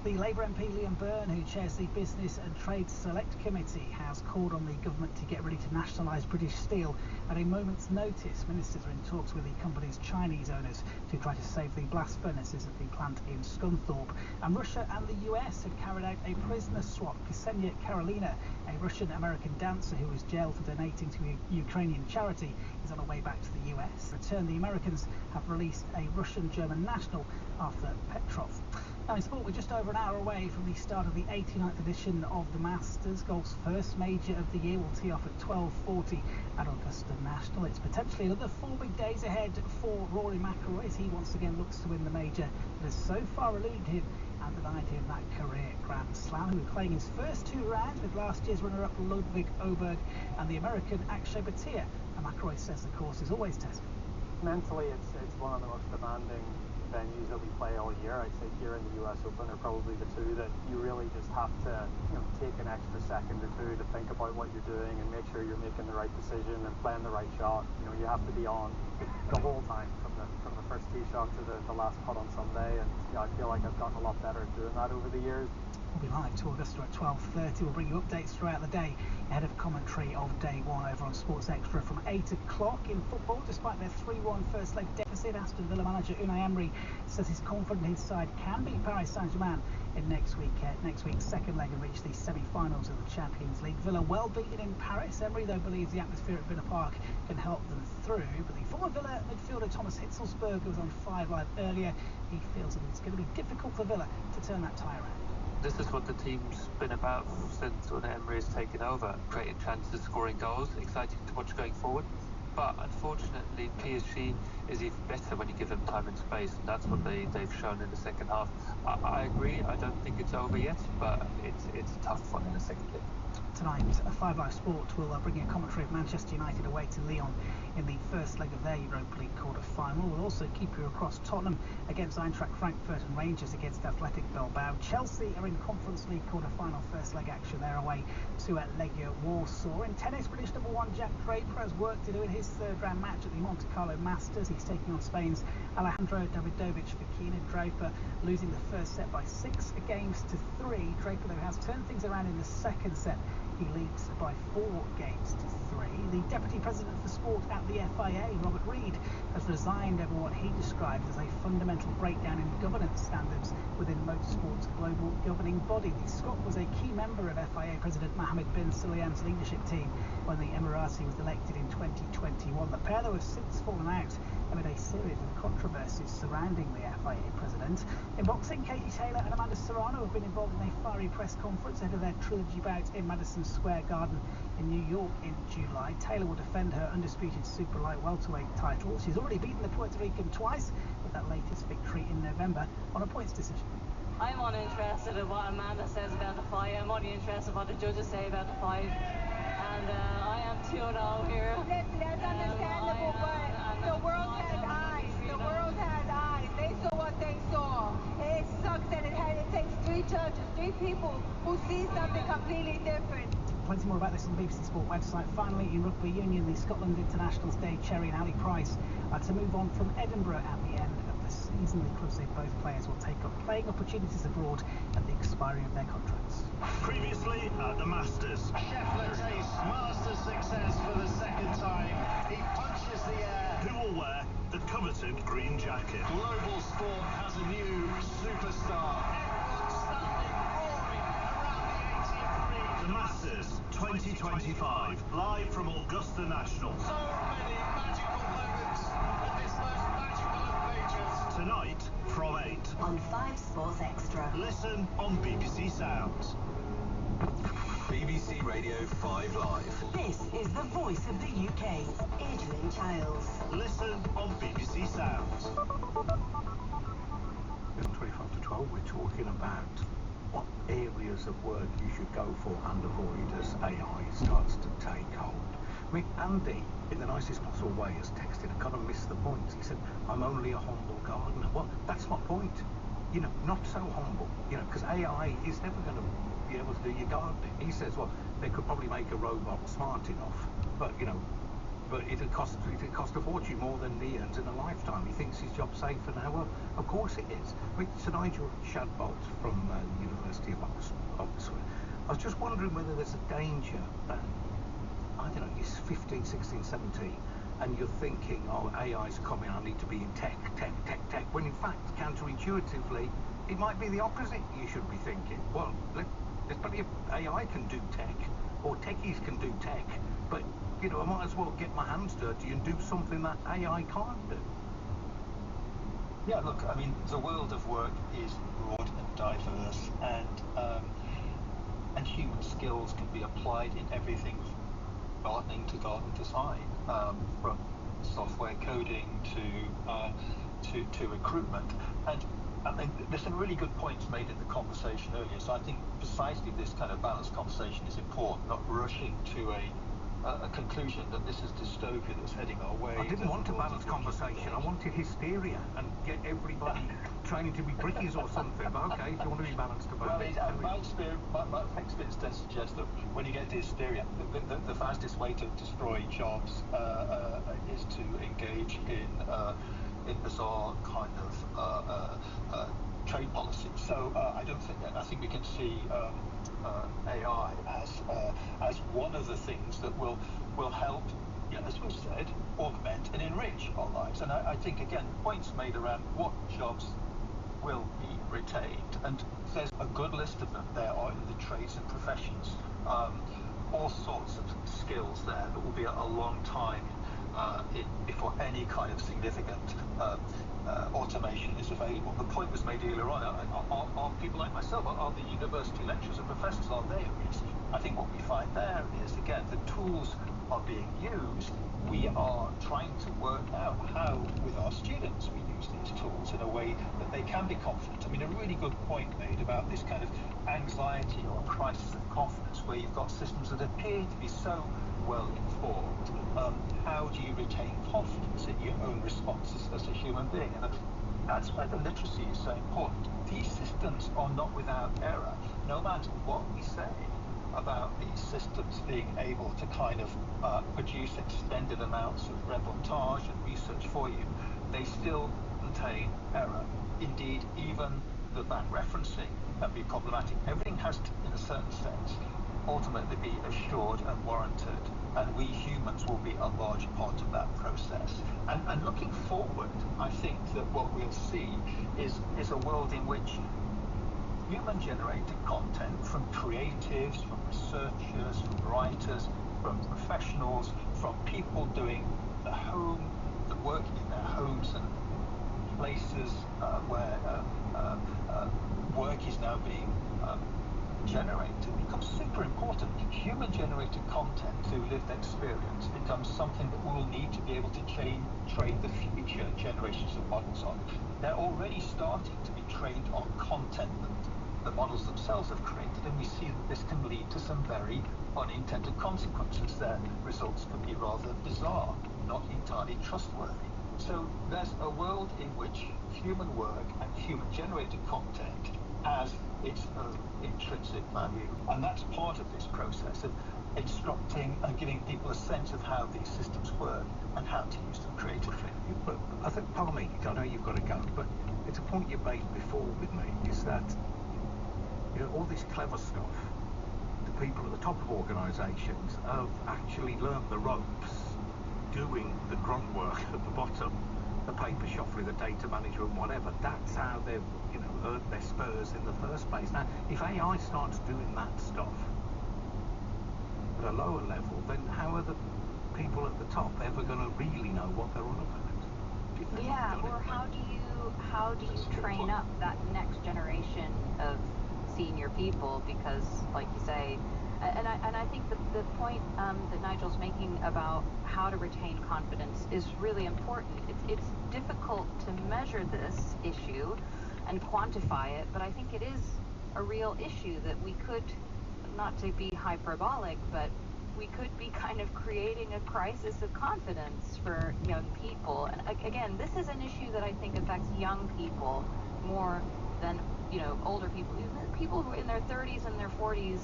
The Labour MP Liam Byrne, who chairs the Business and Trade Select Committee, has called on the government to get ready to nationalise British steel at a moment's notice. Ministers are in talks with the company's Chinese owners to try to save the blast furnaces at the plant in Scunthorpe. And Russia and the US have carried out a prisoner swap. Ksenia Karolina, a Russian-American dancer who was jailed for donating to a Ukrainian charity, is on her way back to the US. In return, the Americans have released a Russian-German national, Arthur Petrov. Now in sport, we're just over an hour away from the start of the 89th edition of the Masters. Golf's first major of the year will tee off at 12:40 at Augusta National. It's potentially another 4 big days ahead for Rory McIlroy as he once again looks to win the major that has so far eluded him and denied him that career Grand Slam. He was playing his first 2 rounds with last year's runner-up Ludwig Oberg and the American Akshay Bhatia. And McIlroy says the course is always tested. Mentally, it's one of the most demanding venues that we play all year. I'd say here in the US Open are probably the two that you really just have to, take an extra second or two to think about what you're doing and make sure you're making the right decision and playing the right shot. You have to be on the whole time from the first tee shot to the last putt on Sunday, and I feel like I've gotten a lot better at doing that over the years. We'll be live to Augusta at 12:30. We'll bring you updates throughout the day ahead of commentary of day one over on Sports Extra from 8 o'clock. In football, despite their 3-1 first leg deficit, Aston Villa manager Unai Emery says he's confident his side can beat Paris Saint-Germain in next week's second leg and reach the semi-finals of the Champions League. Villa well beaten in Paris. Emery, though, believes the atmosphere at Villa Park can help them through. But the former Villa midfielder Thomas Hitzelsberger, who was on 5 Live earlier, he feels that it's going to be difficult for Villa to turn that tie around. This is what the team's been about since Unai Emery has taken over, creating chances, scoring goals, exciting to watch going forward. But unfortunately, PSG is even better when you give them time and space, and that's what they've shown in the second half. I agree, I don't think it's over yet, but it's a tough one in the second leg. Tonight, 5 Live Sport will bring you a commentary of Manchester United away to Lyon in the first leg of their Europa League quarter-final. We'll also keep you across Tottenham against Eintracht Frankfurt and Rangers against Athletic Bilbao. Chelsea are in Conference League quarter-final first leg action. They're away to Legia Warsaw. In tennis, British number 1 Jack Draper has work to do in his third-round match at the Monte Carlo Masters. He's taking on Spain's Alejandro Davidovich Fokina. Draper losing the first set by 6 games to 3. Draper, though, has turned things around in the second set. He leads by 4 games to 3. The Deputy President for Sport at the FIA, Robert Reid, has resigned over what he described as a fundamental breakdown in governance standards within motorsport's global governing body. The Scot was a key member of FIA President Mohammed bin Sulayem's leadership team when the Emirati was elected in 2021. The pair, though, have since fallen out amid a series of controversies surrounding the FIA president. In boxing, Katie Taylor and Amanda Serrano have been involved in a fiery press conference ahead of their trilogy bout in Madison Square Garden in New York in July. Taylor will defend her undisputed super light welterweight title. She's already beaten the Puerto Rican twice with that latest victory in November on a points decision. I'm uninterested in what Amanda says about the fight. I'm only interested in what the judges say about the fight. And I am 2-0 here. That's understandable, but the world has eyes. The world has eyes. They saw what they saw. It sucks that it takes 3 judges, 3 people who see something completely different. Plenty more about this on the BBC Sport website. Finally, in rugby union, the Scotland internationals Dave Cherry and Ali Price are to move on from Edinburgh at the end of the season. The club say both players will take up playing opportunities abroad at the expiry of their contracts. Previously at the Masters. Scheffler tastes Masters success for the second time. He punches the air. Who will wear the coveted green jacket? Global sport has a new superstar. Everyone standing roaring around the 18th green. The Masters 2025, live from Augusta National. So many magical moments at this most magical of majors. Tonight from 8 on 5 Sports Extra. Listen on BBC Sounds. BBC Radio 5 Live. This is the voice of the UK, Adrian Childs. Listen on BBC Sounds. 25 to 12, we're talking about what areas of work you should go for and avoid as AI starts to take hold. I mean, Andy, in the nicest possible way, has texted, I kind of missed the point. He said, I'm only a humble gardener. Well, that's my point. Not so humble, because AI is never going to be able to do your gardening. He says, well, they could probably make a robot smart enough, but it'd cost a fortune, more than he earns in a lifetime. He thinks his job's safer now. Well, of course it is. I mean, Sir Nigel Shadbolt from the University of Oxford. I was just wondering whether there's a danger that, I don't know, you're 15, 16, 17, and you're thinking, oh, AI's coming, I need to be in tech, when in fact, counterintuitively, it might be the opposite you should be thinking. Well, there's plenty of AI can do tech, or techies can do tech, but, I might as well get my hands dirty and do something that AI can't do. Yeah, look, I mean, the world of work is broad and diverse, and human skills can be applied in everything from gardening to garden design, from software coding to recruitment. And I mean, there's some really good points made in the conversation earlier. So I think precisely this kind of balanced conversation is important, not rushing to a a conclusion that this is dystopia that's heading our way. I didn't want a balanced conversation. I wanted hysteria and get everybody training to be brickies or something. But okay, if you want to be balanced about it. My experience does suggest that when you get to hysteria, the fastest way to destroy jobs is to engage in bizarre kind of trade policy. So I think we can see AI as one of the things that will help, as we've said, augment and enrich our lives. And I think, again, the points made around what jobs will be retained, and there's a good list of them there are in the trades and professions, all sorts of skills there that will be a long time before any kind of significant automation is available. The point was made earlier on, are people like myself, are the university lecturers and professors, are they at risk? I think what we find there is, again, the tools are being used. We are trying to work out how, with our students, we use these tools in a way that they can be confident. I mean, a really good point made about this kind of anxiety or crisis of confidence, where you've got systems that appear to be so well informed. How do you retain confidence in your own responses as a human being? And that's where the literacy is so important. These systems are not without error. No matter what we say about these systems being able to kind of produce extended amounts of reportage and research for you, they still contain error. Indeed, even the back referencing can be problematic. Everything has to, in a certain sense, ultimately be assured and warranted, and we humans will be a large part of that process. And looking forward, I think that what we'll see is a world in which human-generated content from creatives, from researchers, from writers, from professionals, from people doing the work in their homes and places where work is now being generated, becomes super important. Human-generated content through lived experience becomes something that we'll need to be able to train the future generations of models on. They're already starting to be trained on content that the models themselves have created, and we see that this can lead to some very unintended consequences. Their results can be rather bizarre, not entirely trustworthy. So there's a world in which human work and human-generated content has its own intrinsic value, and that's part of this process of instructing and giving people a sense of how these systems work and how to use them creatively. But I think, pardon me, I know you've got to go, but it's a point you made before with me, is that all this clever stuff, the people at the top of organisations have actually learned the ropes doing the grunt work at the bottom, the paper shuffling, the data management, whatever. That's how they've earned their spurs in the first place. Now, if AI starts doing that stuff at a lower level, then how are the people at the top ever going to really know what they're on about? Yeah, or how do you train up that next generation of senior people? Because, like you say, and I think the point that Nigel's making about how to retain confidence is really important. It's difficult to measure this issue and quantify it, but I think it is a real issue that we could, not to be hyperbolic, but we could be kind of creating a crisis of confidence for young people. And again, this is an issue that I think affects young people more than older people. People who are in their 30s and their 40s,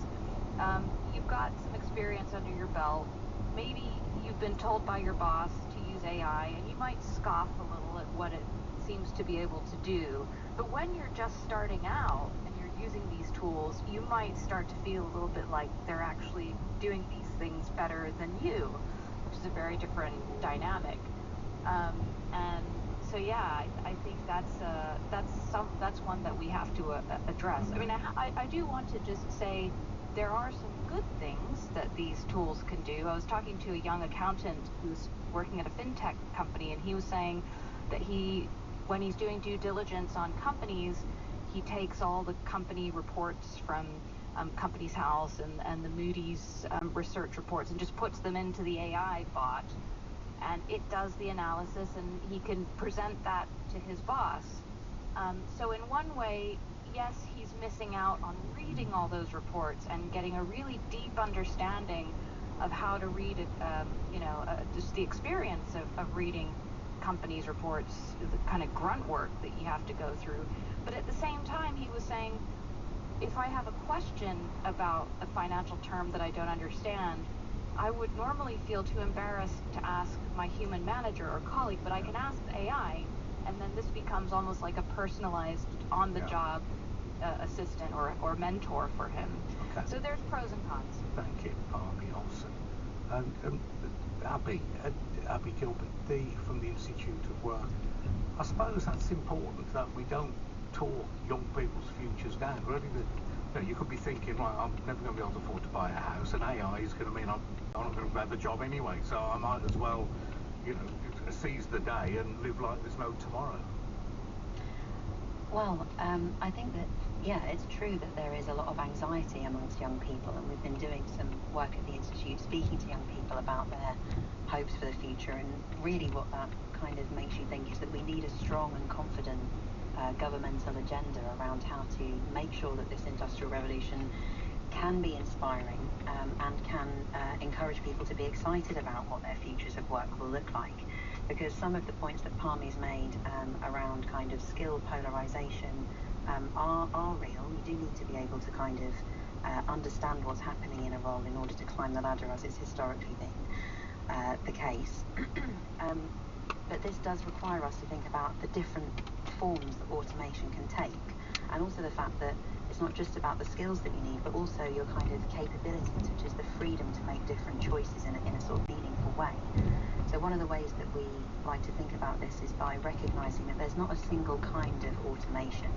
you've got some experience under your belt. Maybe you've been told by your boss to use AI, and you might scoff a little at what it seems to be able to do. But when you're just starting out and you're using these tools, you might start to feel a little bit like they're actually doing these things better than you, which is a very different dynamic. And so, yeah, I think that's one that we have to address. I mean, I do want to just say there are some good things that these tools can do. I was talking to a young accountant who's working at a fintech company, and he was saying that when he's doing due diligence on companies, he takes all the company reports from Companies House and the Moody's research reports and just puts them into the AI bot, and it does the analysis, and he can present that to his boss. So in one way, yes, he's missing out on reading all those reports and getting a really deep understanding of how to read it, just the experience of reading companies' reports, the kind of grunt work that you have to go through. But at the same time, he was saying, if I have a question about a financial term that I don't understand, I would normally feel too embarrassed to ask my human manager or colleague, but I can ask the AI, and then this becomes almost like a personalized, on-the-job assistant or mentor for him. Okay. So there's pros and cons. Thank you, Army Olsen. And Abby Gilbert from the Institute of Work. I suppose that's important, that we don't talk young people's futures down. Really, you could be thinking, right, I'm never going to be able to afford to buy a house, and AI is going to mean I'm not going to grab a job anyway, so I might as well, seize the day and live like there's no tomorrow. Well, I think that, it's true that there is a lot of anxiety amongst young people, and we've been doing some work at the Institute speaking to young people about their hopes for the future, and really what that kind of makes you think is that we need a strong and confident governmental agenda around how to make sure that this industrial revolution can be inspiring and can encourage people to be excited about what their futures of work will look like. Because some of the points that Palmy's made around kind of skill polarization are real. You do need to be able to kind of understand what's happening in a role in order to climb the ladder, as it's historically been the case. But this does require us to think about the different forms that automation can take, and also the fact that it's not just about the skills that you need, but also your kind of capabilities, which is the freedom to make different choices in a sort of meaningful way. So one of the ways that we like to think about this is by recognizing that there's not a single kind of automation.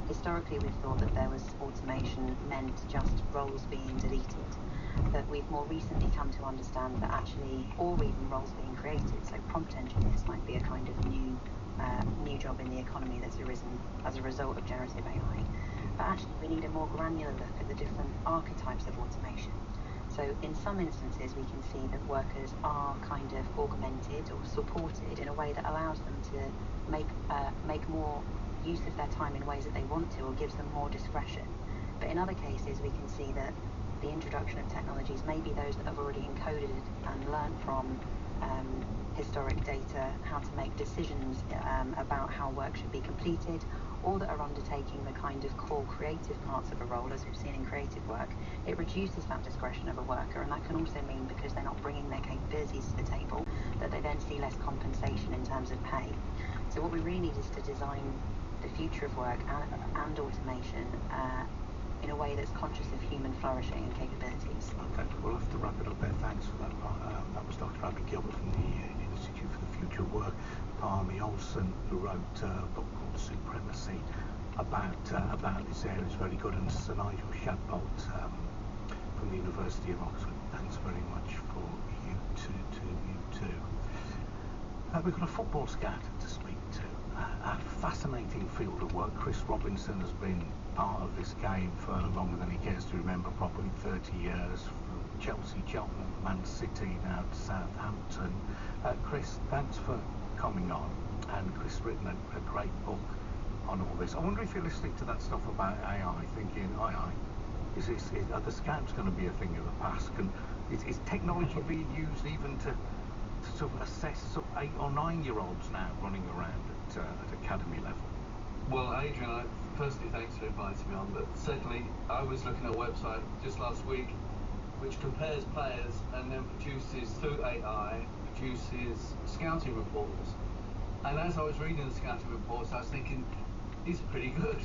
Historically, we've thought that there was automation meant just roles being deleted, but we've more recently come to understand that actually, or even roles being created, so prompt engineers might be a kind of new job in the economy that's arisen as a result of generative AI. But actually, we need a more granular look at the different archetypes of automation. So in some instances, we can see that workers are kind of augmented or supported in a way that allows them to make more use of their time in ways that they want to, or gives them more discretion. But in other cases, we can see that the introduction of technologies may be those that have already encoded and learned from historic data how to make decisions about how work should be completed, or that are undertaking the kind of core creative parts of a role, as we've seen in creative work. It reduces that discretion of a worker, and that can also mean, because they're not bringing their capabilities to the table, that they then see less compensation in terms of pay. So what we really need is to design the future of work and automation in a way that's conscious of human flourishing and capabilities. Okay, we'll have to wrap it up there. Thanks for that. That was Dr. Abby Gilbert from the Institute for the Future of Work. Palmy Olsen, who wrote a book called Supremacy about this area, is very good, and Sir Nigel Shadbolt from the University of Oxford. Thanks very much for you two. We've got a football scout to speak to. A fascinating field of work. Chris Robinson has been part of this game for longer than he cares to remember, probably 30 years, from Chelsea, Cheltenham, Man City, now to Southampton. Chris, thanks for coming on. And Chris written a great book on all this. I wonder if you're listening to that stuff about AI, thinking, are the scouts going to be a thing of the past? And is technology being used even to sort of assess sort of 8 or 9-year-olds now running around at academy level? Well, Adrian, firstly, thanks for inviting me on, but secondly, I was looking at a website just last week which compares players and then produces, through AI, scouting reports. And as I was reading the scouting reports, I was thinking, these are pretty good,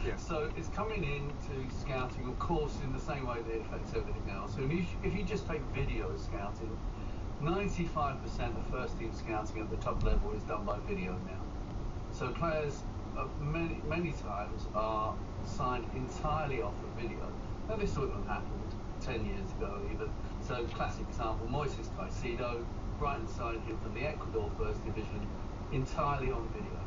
Yeah. So it's coming into scouting, of course, in the same way that it affects everything else. So if you just take video scouting, 95% of first team scouting at the top level is done by video now. So players many times are signed entirely off of video. Now this wouldn't have happened 10 years ago even. So classic example, Moises Caicedo, Brighton signed him from the Ecuador First Division entirely on video.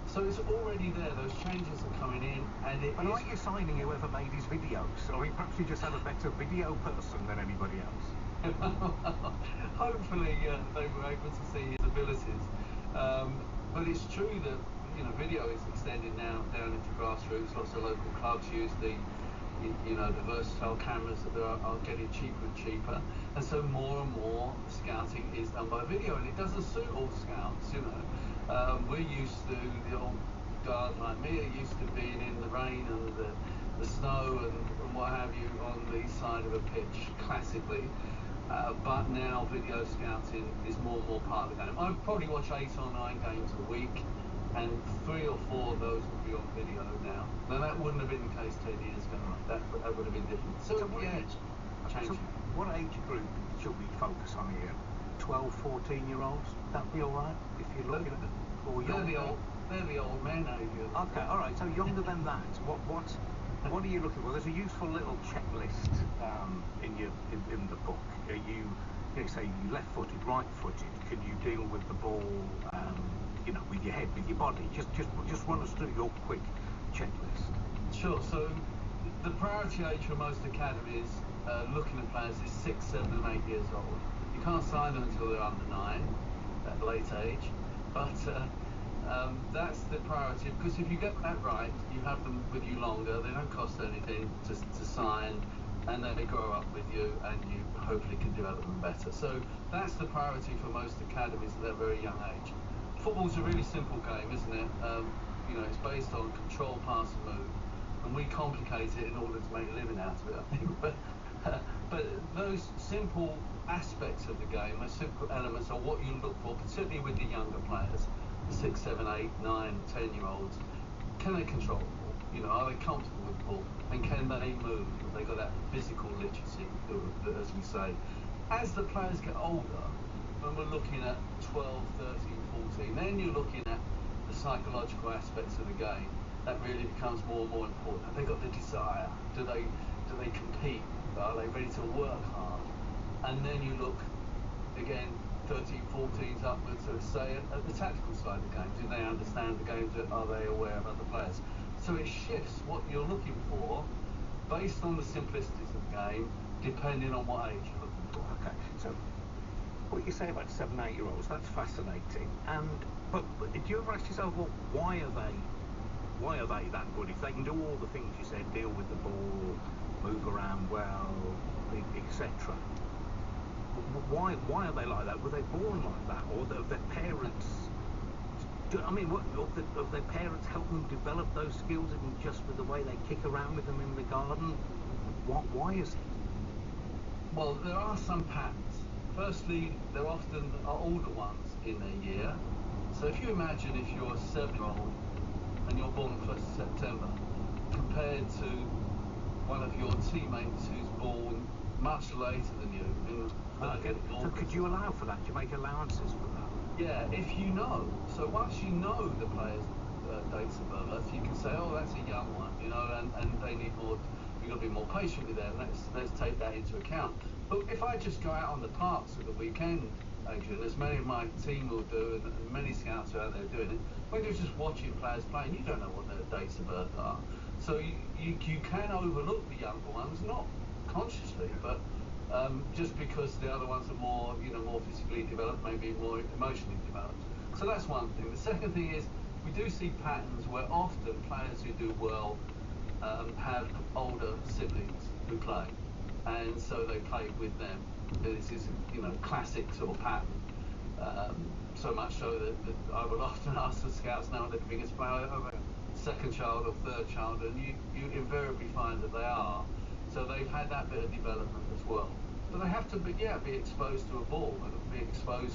So it's already there, those changes are coming in, and are you signing whoever made his videos? I mean, perhaps you just had a better video person than anybody else. Hopefully they were able to see his abilities. But it's true that video is extended now down into grassroots. Lots of local clubs use the you know, the versatile cameras that are getting cheaper and cheaper, and so more and more scouting is done by video, and it doesn't suit all scouts, you know. We're used to, the old guard like me are used to being in the rain and the snow and what have you on the side of a pitch classically, but now video scouting is more and more part of the game. I probably watch 8 or 9 games a week, and 3 or 4 of those will be on video now. Now that wouldn't have been the case 10 years ago. That would have been different. So yeah, changing. What age group should we focus on here? 12, 14-year-olds? That'd be all right if you're looking at or younger. They're the old men age. Okay, all right. So younger than that, what are you looking for? There's a useful little checklist in the book. You say you left-footed, right-footed. Can you deal with the ball? You know, with your head, with your body. Just run us through your quick checklist. Sure. So the priority age for most academies looking at players is 6, 7, and 8 years old. You can't sign them until they're under 9, at late age. But that's the priority, because if you get that right, you have them with you longer. They don't cost anything to sign, and then they grow up with you, and you hopefully can develop them better. So that's the priority for most academies at a very young age. Football's a really simple game, isn't it? You know, it's based on control, pass, and move, and we complicate it in order to make a living out of it, I think. But those simple aspects of the game, those simple elements, are what you look for, particularly with the younger players, the 6, 7, 8, 9, 10-year-olds. Can they control the ball? You know, are they comfortable with the ball? And can they move? Have they got that physical literacy, as we say? As the players get older, when we're looking at 12, 13, 14, then you're looking at the psychological aspects of the game. That really becomes more and more important. Have they got the desire? Do they compete? Are they ready to work hard? And then you look again, 13, 14s upwards, so say at the tactical side of the game. Do they understand the game? Are they aware of other players? So it shifts what you're looking for based on the simplicities of the game, depending on what age you're looking for. Okay, so what you say about 7, 8-year-olds, that's fascinating. But do you ever ask yourself, well, why are they that good? If they can do all the things you said, deal with the ball, move around well, etc. Why are they like that? Were they born like that, or have their parents? Have their parents helped them develop those skills, even just with the way they kick around with them in the garden? Why is it? Well, there are some patterns. Firstly, there often are older ones in their year. So if you imagine if you're a 7-year-old and you're born on 1st of September, compared to one of your teammates who's born much later than you. So could you allow for that? Do you make allowances for that? Yeah, if you know. So once you know the player's dates of birth, you can say, oh, that's a young one, you know, and they need more. We've got to be more patient with them. Let's take that into account. But if I just go out on the parks at the weekend, Adrian, as many of my team will do, and many scouts are out there doing it, when you're just watching players playing, you don't know what their dates of birth are. So you can overlook the younger ones, not consciously, but just because the other ones are more physically developed, maybe more emotionally developed. So that's one thing. The second thing is we do see patterns where often players who do well have older siblings who play, and so they play with them. This is classic sort of pattern. So much so that I will often ask the scouts now, the biggest player over second child or third child, and you invariably find that they are. So they've had that bit of development as well. But they have to be exposed to a ball and be exposed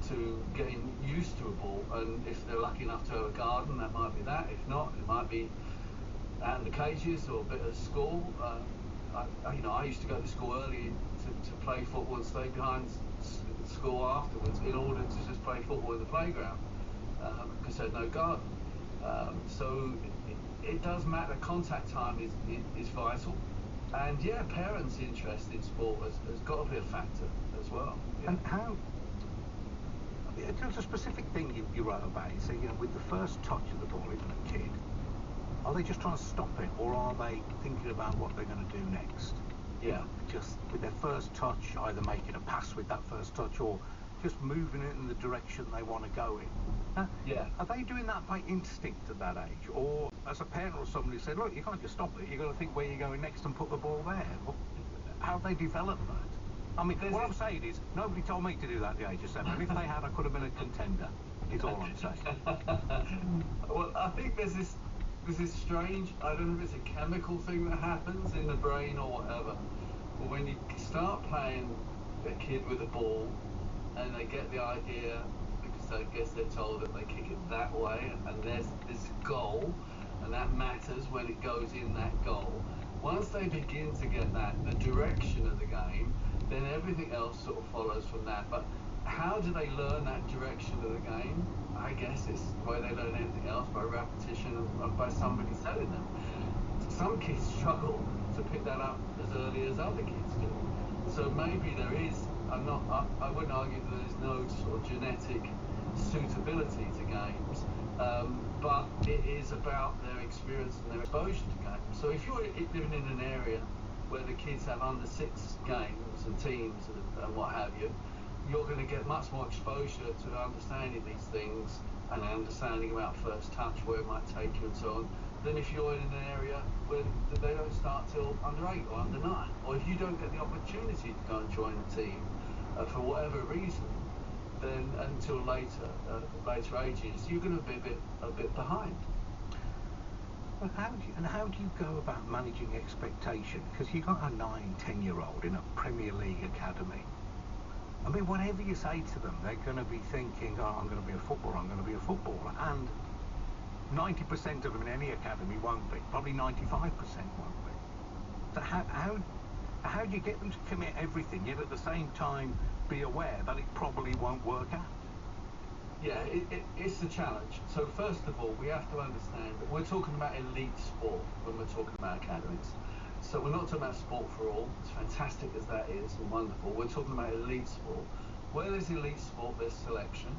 to getting used to a ball. And if they're lucky enough to have a garden, that might be that. If not, it might be out in the cages or a bit of school. I used to go to school early to play football and stay behind school afterwards in order to just play football in the playground because there's no garden. So it does matter. Contact time is vital. And yeah, parents' interest in sport has got to be a factor as well. Yeah. And how? There's a specific thing you wrote about. You say, with the first touch of the ball, even a kid, are they just trying to stop it, or are they thinking about what they're going to do next? Yeah. Just with their first touch, either making a pass with that first touch, or just moving it in the direction they want to go in. Yeah. Are they doing that by instinct at that age, or as a parent or somebody said, look, you can't just stop it. You've got to think where you're going next and put the ball there. Well, how they develop that? I mean, what I'm saying is, nobody told me to do that at the age of 7. If they had, I could have been a contender. Is all I'm saying. Well, I think there's this strange, I don't know if it's a chemical thing that happens in the brain or whatever, but when you start playing a kid with a ball and they get the idea, because I guess they're told that they kick it that way, and there's this goal, and that matters when it goes in that goal. Once they begin to get that, the direction of the game, then everything else sort of follows from that. But how do they learn that direction of the game? I guess it's the way they learn anything else, by repetition and by somebody telling them. Some kids struggle to pick that up as early as other kids do. So maybe there is, I wouldn't argue that there's no sort of genetic suitability to games, but it is about their experience and their exposure to games. So if you're living in an area where the kids have under 6 games and teams and what have you, you're going to get much more exposure to understanding these things and understanding about first touch, where it might take you and so on, than if you're in an area where they don't start till under 8 or under 9. Or if you don't get the opportunity to go and join a team for whatever reason, then until later ages, you're going to be a bit behind. Well, how do you go about managing expectation? Because you've got a 9-10-year-old in a Premier League academy. I mean, whatever you say to them, they're going to be thinking, oh, I'm going to be a footballer, I'm going to be a footballer. And 90% of them in any academy won't be. Probably 95% won't be. So how do you get them to commit everything, yet at the same time be aware that it probably won't work out? Yeah, it's a challenge. So first of all, we have to understand that we're talking about elite sport when we're talking about academies. So we're not talking about sport for all, as fantastic as that is and wonderful. We're talking about elite sport. Where there's elite sport, there's selection.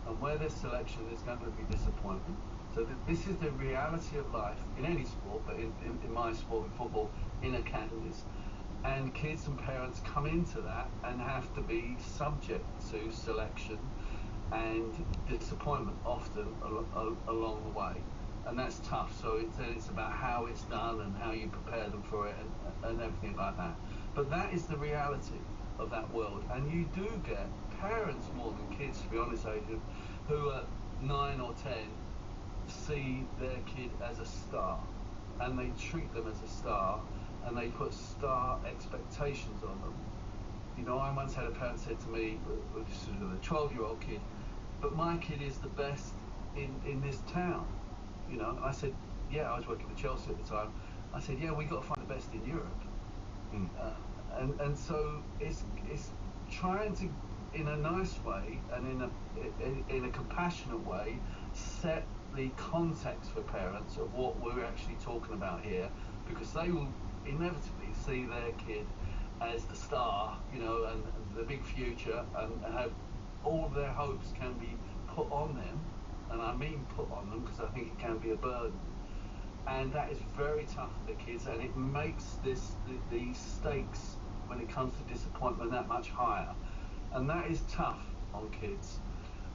And where there's selection, there's going to be disappointment. So this is the reality of life in any sport, but in my sport, in football, in academies. And kids and parents come into that and have to be subject to selection and disappointment often along the way. And that's tough. So it's about how it's done and how you prepare them for it and everything like that. But that is the reality of that world. And you do get parents more than kids, to be honest, Adrian, who at 9 or 10 see their kid as a star, and they treat them as a star, and they put star expectations on them. You know, I once had a parent said to me, this is a 12-year-old kid, but my kid is the best in this town. You know, and I said, yeah, I was working for Chelsea at the time. I said, yeah, we got to find the best in Europe. And so it's trying to, in a nice way and in a compassionate way, set the context for parents of what we're actually talking about here, because they will inevitably see their kid as the star, you know, and the big future, and have all of their hopes can be put on them. And I mean put on them, because I think it can be a burden. And that is very tough for the kids, and it makes the stakes when it comes to disappointment that much higher. And that is tough on kids.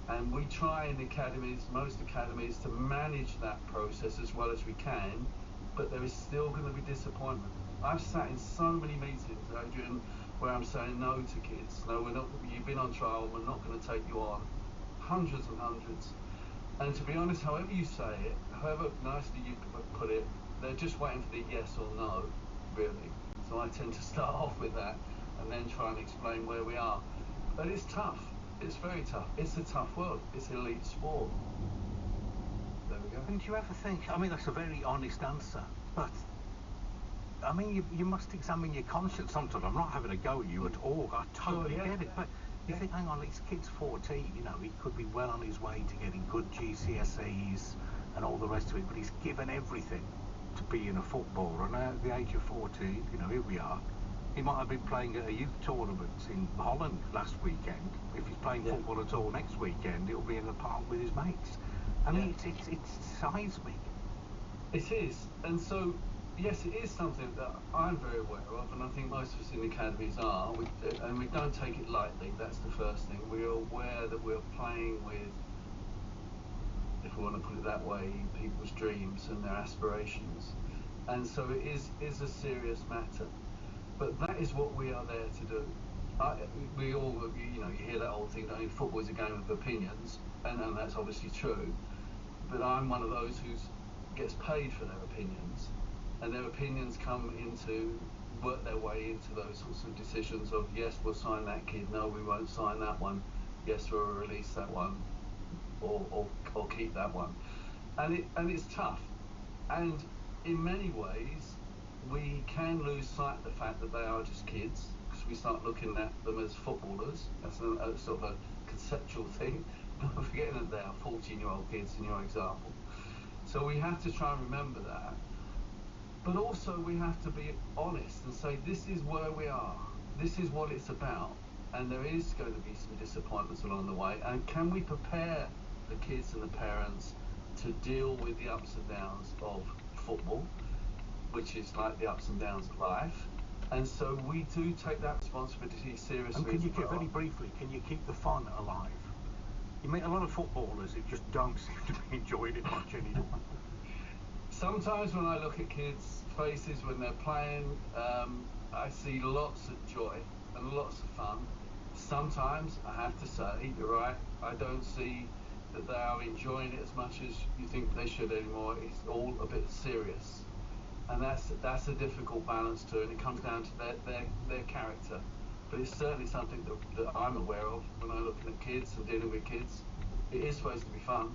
And we try in academies, most academies, to manage that process as well as we can, but there is still going to be disappointment. I've sat in so many meetings, Adrian, where I'm saying no to kids. No, we're not. You've been on trial, we're not going to take you on. Hundreds and hundreds. And to be honest, however you say it, however nicely you put it, they're just waiting for the yes or no, really. So I tend to start off with that and then try and explain where we are. But it's tough. It's very tough. It's a tough world. It's elite sport. There we go. And do you ever think, I mean, that's a very honest answer, but I mean, you must examine your conscience sometimes. I'm not having a go at you at all. I totally get it. But you think, hang on, this kid's 14, you know, he could be well on his way to getting good GCSEs and all the rest of it, but he's given everything to being a footballer. And at the age of 14, you know, here we are. He might have been playing at a youth tournament in Holland last weekend. If he's playing football at all next weekend, it'll be in the park with his mates. I mean, it's seismic. It is. And so, yes, it is something that I'm very aware of, and I think most of us in the academies are, and we don't take it lightly. That's the first thing. We are aware that we're playing with if we want to put it that way, people's dreams and their aspirations. And so it is a serious matter. But that is what we are there to do. We all, you hear that old thing, football is a game of opinions, and that's obviously true. But I'm one of those who gets paid for their opinions, and their opinions work their way into those sorts of decisions of, yes, we'll sign that kid, no, we won't sign that one, yes, we'll release that one, or keep that one. And it's tough. And in many ways, we can lose sight of the fact that they are just kids, because we start looking at them as footballers. That's a sort of a conceptual thing. Forgetting that they are 14-year-old kids in your example. So we have to try and remember that. But also we have to be honest and say, this is where we are. This is what it's about. And there is going to be some disappointments along the way. And can we prepare the kids and the parents to deal with the ups and downs of football, which is like the ups and downs of life? And so we do take that responsibility seriously. And can you keep, very briefly, can you keep the fun alive? You meet a lot of footballers who just don't seem to be enjoying it much anymore. Sometimes when I look at kids' faces when they're playing, I see lots of joy and lots of fun. Sometimes, I have to say, you're right, I don't see that they are enjoying it as much as you think they should anymore. It's all a bit serious. And that's a difficult balance too, and it comes down to their character. But it's certainly something that I'm aware of when I'm looking at kids and dealing with kids. It is supposed to be fun.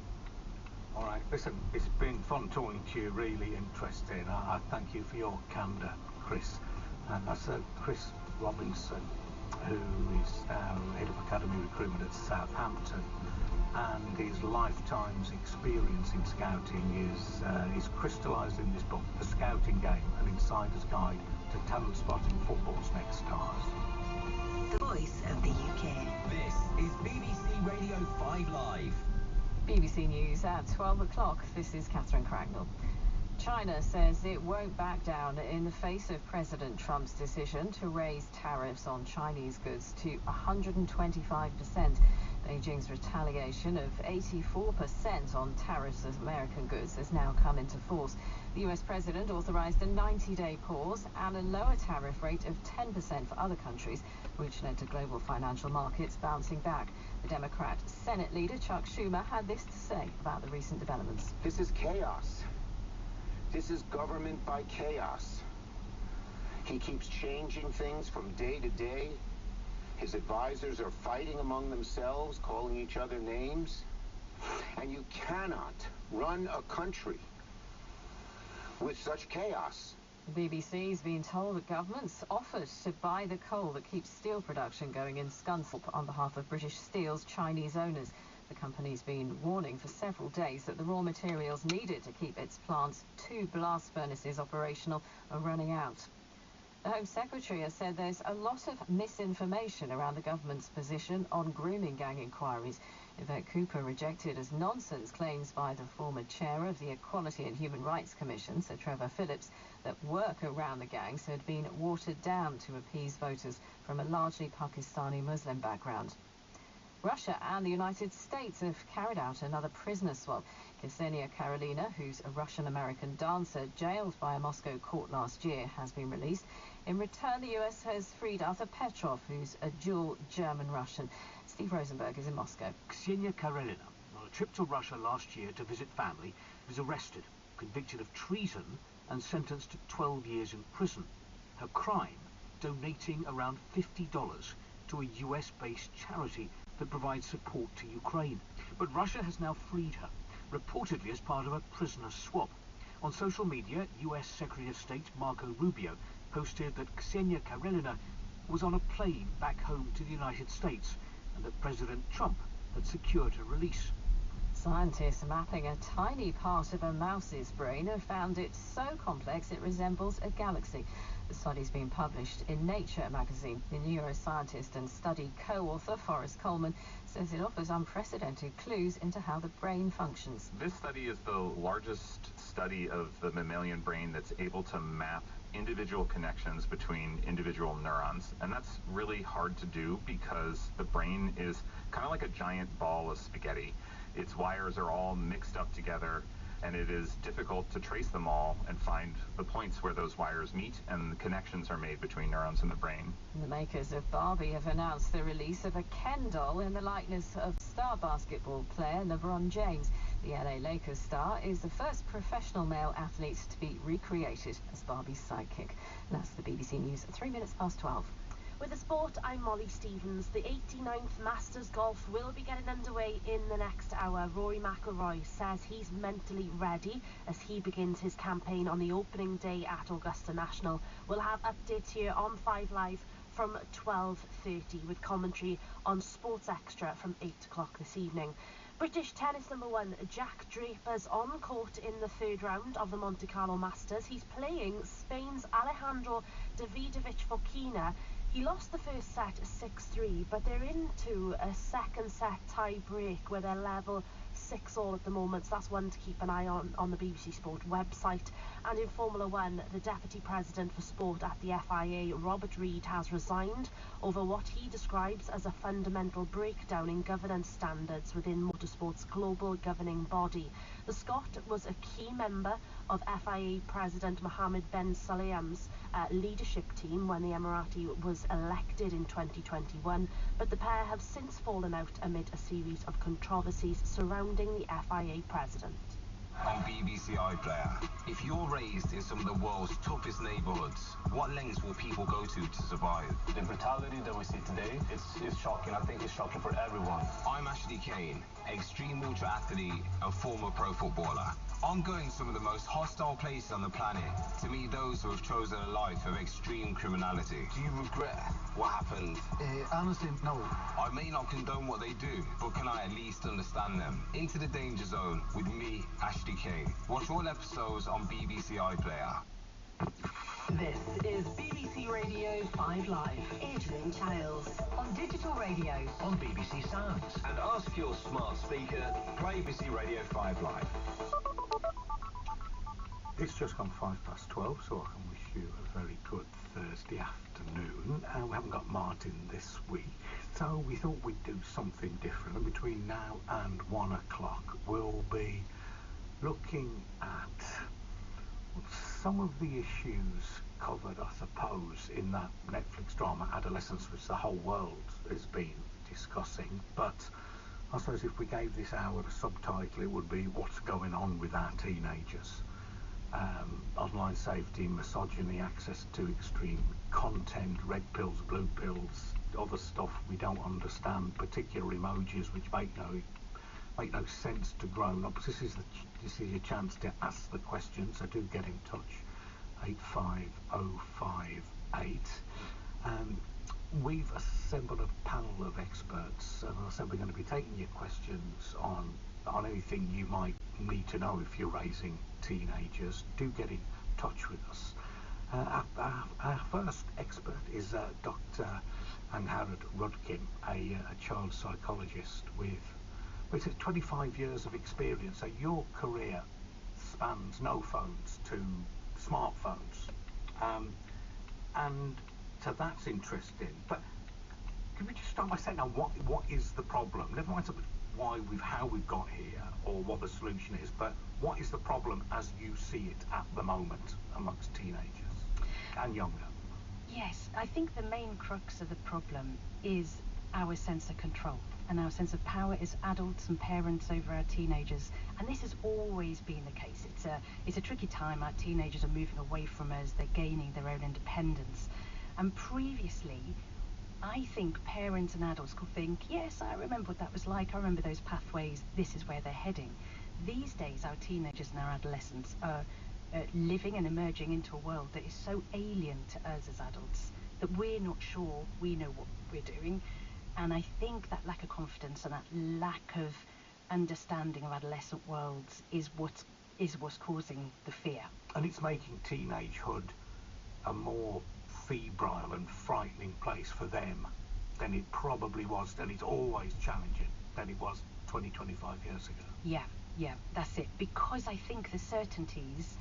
All right, listen, it's been fun talking to you, really interesting. I thank you for your candour, Chris. And that's Chris Robinson, who is now Head of Academy Recruitment at Southampton. And his lifetime's experience in scouting is crystallised in this book, The Scouting Game, an Insider's Guide to Talent Spotting Football's Next Stars. The voice of the UK. This is BBC Radio 5 Live. BBC News at 12 o'clock. This is Catherine Cracknell. China says it won't back down in the face of President Trump's decision to raise tariffs on Chinese goods to 125%. Beijing's retaliation of 84% on tariffs of American goods has now come into force. The US president authorized a 90-day pause and a lower tariff rate of 10% for other countries, which led to global financial markets bouncing back. The Democrat Senate leader Chuck Schumer had this to say about the recent developments. This is chaos. This is government by chaos. He keeps changing things from day to day. His advisors are fighting among themselves, calling each other names. And you cannot run a country with such chaos. The BBC's been told that governments offered to buy the coal that keeps steel production going in Scunthorpe on behalf of British Steel's Chinese owners. The company's been warning for several days that the raw materials needed to keep its plant's 2 blast furnaces operational are running out. The Home Secretary has said there's a lot of misinformation around the government's position on grooming gang inquiries. Yvette Cooper rejected as nonsense claims by the former chair of the Equality and Human Rights Commission, Sir Trevor Phillips, that work around the gangs had been watered down to appease voters from a largely Pakistani Muslim background. Russia and the United States have carried out another prisoner swap. Ksenia Karolina, who's a Russian-American dancer jailed by a Moscow court last year, has been released. In return, the US has freed Arthur Petrov, who's a dual German-Russian. Steve Rosenberg is in Moscow. Ksenia Karolina, on a trip to Russia last year to visit family, was arrested, convicted of treason and sentenced to 12 years in prison. Her crime, donating around $50 to a US-based charity that provides support to Ukraine. But Russia has now freed her, reportedly as part of a prisoner swap. On social media, US Secretary of State Marco Rubio posted that Ksenia Karolina was on a plane back home to the United States and that President Trump had secured her release. Scientists mapping a tiny part of a mouse's brain have found it so complex it resembles a galaxy. The study's been published in Nature magazine. The neuroscientist and study co-author Forrest Coleman says it offers unprecedented clues into how the brain functions. This study is the largest study of the mammalian brain that's able to map individual connections between individual neurons, and that's really hard to do because the brain is kind of like a giant ball of spaghetti. its wires are all mixed up together, and it is difficult to trace them all and find the points where those wires meet and the connections are made between neurons in the brain. The makers of Barbie have announced the release of a Ken doll in the likeness of star basketball player LeBron James. The LA Lakers star is the first professional male athlete to be recreated as Barbie's sidekick. And that's the BBC News at 3 minutes past 12. With the sport, I'm Molly Stevens. The 89th Masters Golf will be getting underway in the next hour. Rory McIlroy says he's mentally ready as he begins his campaign on the opening day at Augusta National. We'll have updates here on 5 Live from 12:30 with commentary on Sports Extra from 8 o'clock this evening. British tennis number 1 Jack Draper's on court in the 3rd round of the Monte Carlo Masters. He's playing Spain's Alejandro Davidovich Fokina. He lost the first set 6-3, but they're into a second set tie break where they're level 6-all at the moment, so that's one to keep an eye on the BBC Sport website. And in Formula 1, the Deputy President for Sport at the FIA, Robert Reid, has resigned over what he describes as a fundamental breakdown in governance standards within motorsport's global governing body. The Scot was a key member of FIA President Mohammed bin Sulayem's leadership team when the Emirati was elected in 2021, but the pair have since fallen out amid a series of controversies surrounding the FIA president. On BBC iPlayer, if you're raised in some of the world's toughest neighbourhoods, what lengths will people go to survive? The brutality that we see today, it's shocking. I think it's shocking for everyone. I'm Ashley Kane, extreme ultra athlete and former pro footballer. I'm going to some of the most hostile places on the planet to meet those who have chosen a life of extreme criminality. Do you regret what happened? Honestly, no. I may not condone what they do, but can I at least understand them? Into the Danger Zone with me, Ashley Kane. Watch all episodes on BBC iPlayer. This is BBC Radio 5 Live. Adrian Childs. On digital radio. On BBC Sounds. And ask your smart speaker, play BBC Radio 5 Live. It's just gone 12:05, so I can wish you a very good Thursday afternoon. We haven't got Martin this week, so we thought we'd do something different. And between now and 1 o'clock, we'll be looking at some of the issues covered, I suppose, in that Netflix drama Adolescence, which the whole world has been discussing. But I suppose if we gave this hour a subtitle, it would be What's Going On with Our Teenagers. Online safety, misogyny, access to extreme content, red pills, blue pills, other stuff we don't understand, particular emojis which make no sense to grown-ups. This is your chance to ask the questions, so do get in touch. 85058. We've assembled a panel of experts, and I said we're going to be taking your questions on anything you might need to know if you're raising teenagers. Do get in touch with us. Our first expert is Dr. Angharad Rudkin, a child psychologist with 25 years of experience. So your career spans no phones to smartphones, and so that's interesting. But can we just start by saying now what is the problem? Never mind how we've got here or what the solution is, but what is the problem as you see it at the moment amongst teenagers and younger? Yes, I think the main crux of the problem is our sense of control and our sense of power as adults and parents over our teenagers, and this has always been the case. It's a tricky time. Our teenagers are moving away from us, they're gaining their own independence, and previously I think parents and adults could think, yes, I remember what that was like, I remember those pathways, this is where they're heading. These days our teenagers and our adolescents are living and emerging into a world that is so alien to us as adults that we're not sure we know what we're doing. And I think that lack of confidence and that lack of understanding of adolescent worlds is what's causing the fear. And it's making teenagehood a more febrile and frightening place for them than it probably was, and it's always challenging than it was 20-25 years ago. Yeah, that's it. Because I think the certainties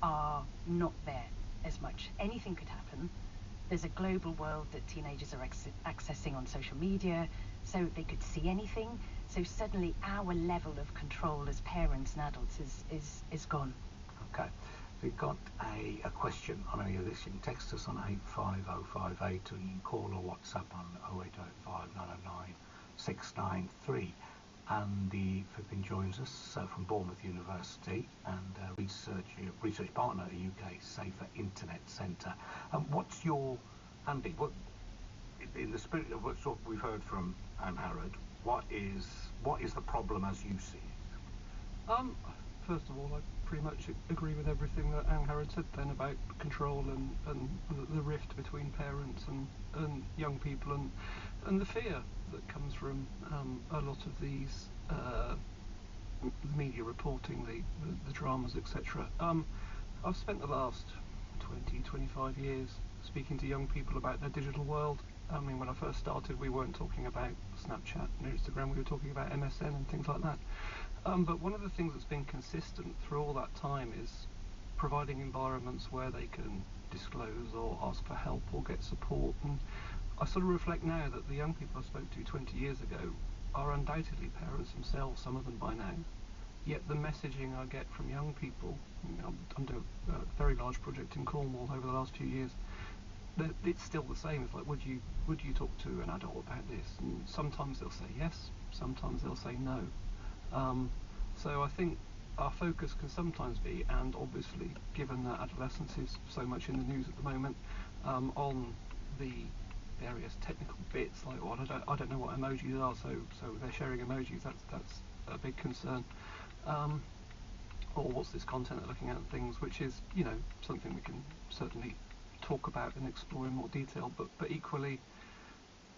are not there as much. Anything could happen. There's a global world that teenagers are accessing on social media, so they could see anything. So suddenly our level of control as parents and adults is gone. Okay. We've got a question on any of this. You can text us on 85058, or you can call or WhatsApp on 0805 909 693. Andy Fippin joins us from Bournemouth University and research partner at the UK Safer Internet Centre. What's your, Andy, what, in the spirit of what we've heard from Anne Harrod, what is the problem as you see it? First of all, I pretty much agree with everything that Anne Harrod said then about control and the rift between parents and young people and the fear that comes from a lot of these media reporting, the dramas, etc. I've spent the last 20-25 years speaking to young people about their digital world. I mean, when I first started, we weren't talking about Snapchat and Instagram, we were talking about MSN and things like that. But one of the things that's been consistent through all that time is providing environments where they can disclose or ask for help or get support. And I sort of reflect now that the young people I spoke to 20 years ago are undoubtedly parents themselves, some of them by now. Yet the messaging I get from young people, I'm doing a very large project in Cornwall over the last few years, it's still the same. It's like, would you talk to an adult about this? And sometimes they'll say yes, sometimes they'll say no. So I think our focus can sometimes be, and obviously given that adolescence is so much in the news at the moment, on the various technical bits, like, well, I don't know what emojis are, so they're sharing emojis, that's a big concern. Or what's this content they're looking at, things which is, something we can certainly talk about and explore in more detail, but equally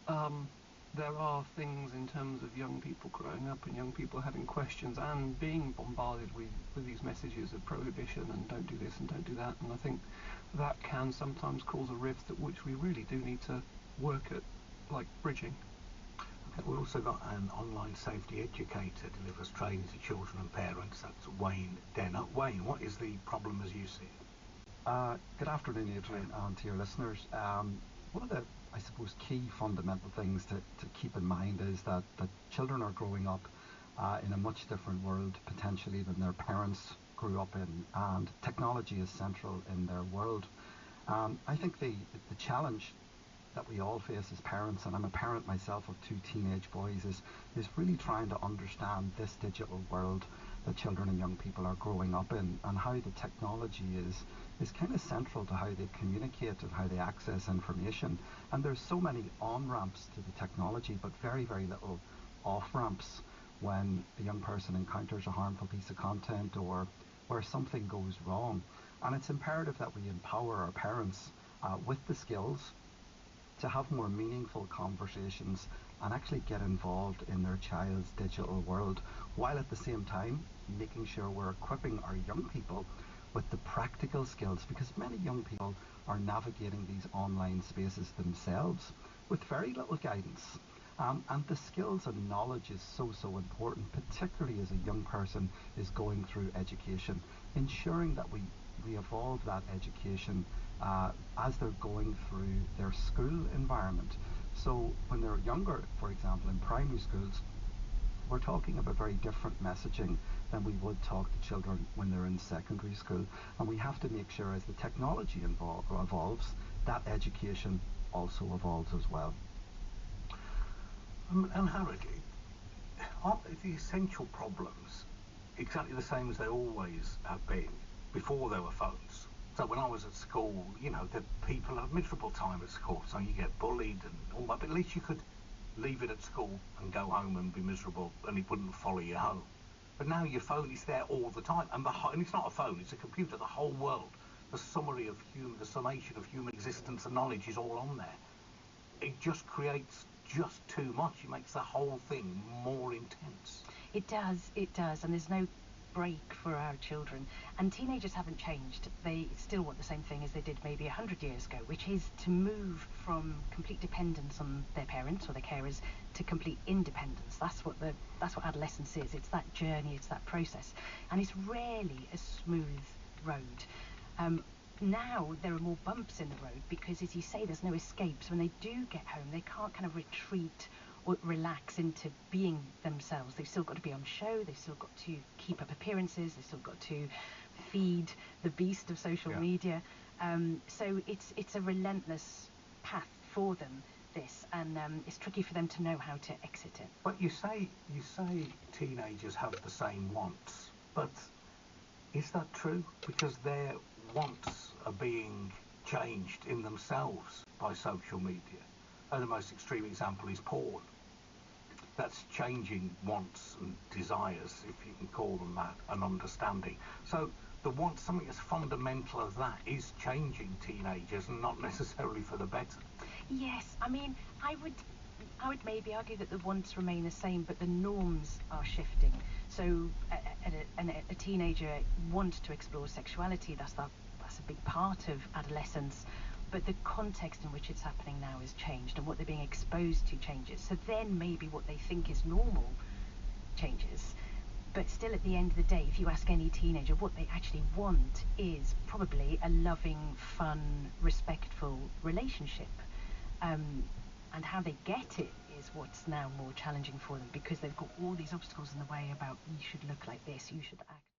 there are things in terms of young people growing up and young people having questions and being bombarded with these messages of prohibition and don't do this and don't do that, and I think that can sometimes cause a rift at which we really do need to work at, like, bridging. Okay, we've also got an online safety educator delivers training to children and parents. That's Wayne Denner. Wayne, what is the problem as you see it? Good afternoon, Adrian, and to your listeners. One of the, I suppose, key fundamental things to keep in mind is that children are growing up in a much different world potentially than their parents grew up in, and technology is central in their world. I think the challenge that we all face as parents, and I'm a parent myself of 2 teenage boys, is really trying to understand this digital world that children and young people are growing up in, and how the technology is kind of central to how they communicate and how they access information. And there's so many on-ramps to the technology, but very, very little off-ramps when a young person encounters a harmful piece of content or where something goes wrong. And it's imperative that we empower our parents with the skills to have more meaningful conversations and actually get involved in their child's digital world, while at the same time making sure we're equipping our young people with the practical skills, because many young people are navigating these online spaces themselves with very little guidance. And the skills and knowledge is so important, particularly as a young person is going through education, ensuring that we evolve that education as they're going through their school environment. So when they're younger, for example, in primary schools, we're talking about very different messaging than we would talk to children when they're in secondary school. And we have to make sure as the technology evolves, that education also evolves as well. And Harrod, aren't the essential problems exactly the same as they always have been before there were phones? So when I was at school, the people had a miserable time at school, so you get bullied and all that, but at least you could leave it at school and go home and be miserable, and it wouldn't follow you home. But now your phone is there all the time, and it's not a phone, it's a computer, the whole world. The summation of human existence and knowledge is all on there. It just creates just too much. It makes the whole thing more intense. It does, and there's no break for our children. And teenagers haven't changed. They still want the same thing as they did maybe 100 years ago, which is to move from complete dependence on their parents or their carers to complete independence. That's what adolescence is. It's that journey, it's that process. And it's rarely a smooth road. now there are more bumps in the road because, as you say, there's no escapes. When they do get home, they can't kind of retreat or relax into being themselves. They've still got to be on show, they've still got to keep up appearances, they've still got to feed the beast of social media. So it's a relentless path for them, this, and it's tricky for them to know how to exit it. But you say teenagers have the same wants, but is that true? Because their wants are being changed in themselves by social media. And the most extreme example is porn. That's changing wants and desires, if you can call them that, and understanding. So the want, something as fundamental as that, is changing teenagers, and not necessarily for the better. Yes, I mean, I would maybe argue that the wants remain the same, but the norms are shifting. So a teenager wants to explore sexuality. That's a big part of adolescence. But the context in which it's happening now has changed, and what they're being exposed to changes. So then maybe what they think is normal changes. But still, at the end of the day, if you ask any teenager, what they actually want is probably a loving, fun, respectful relationship. And how they get it is what's now more challenging for them, because they've got all these obstacles in the way about you should look like this, you should act.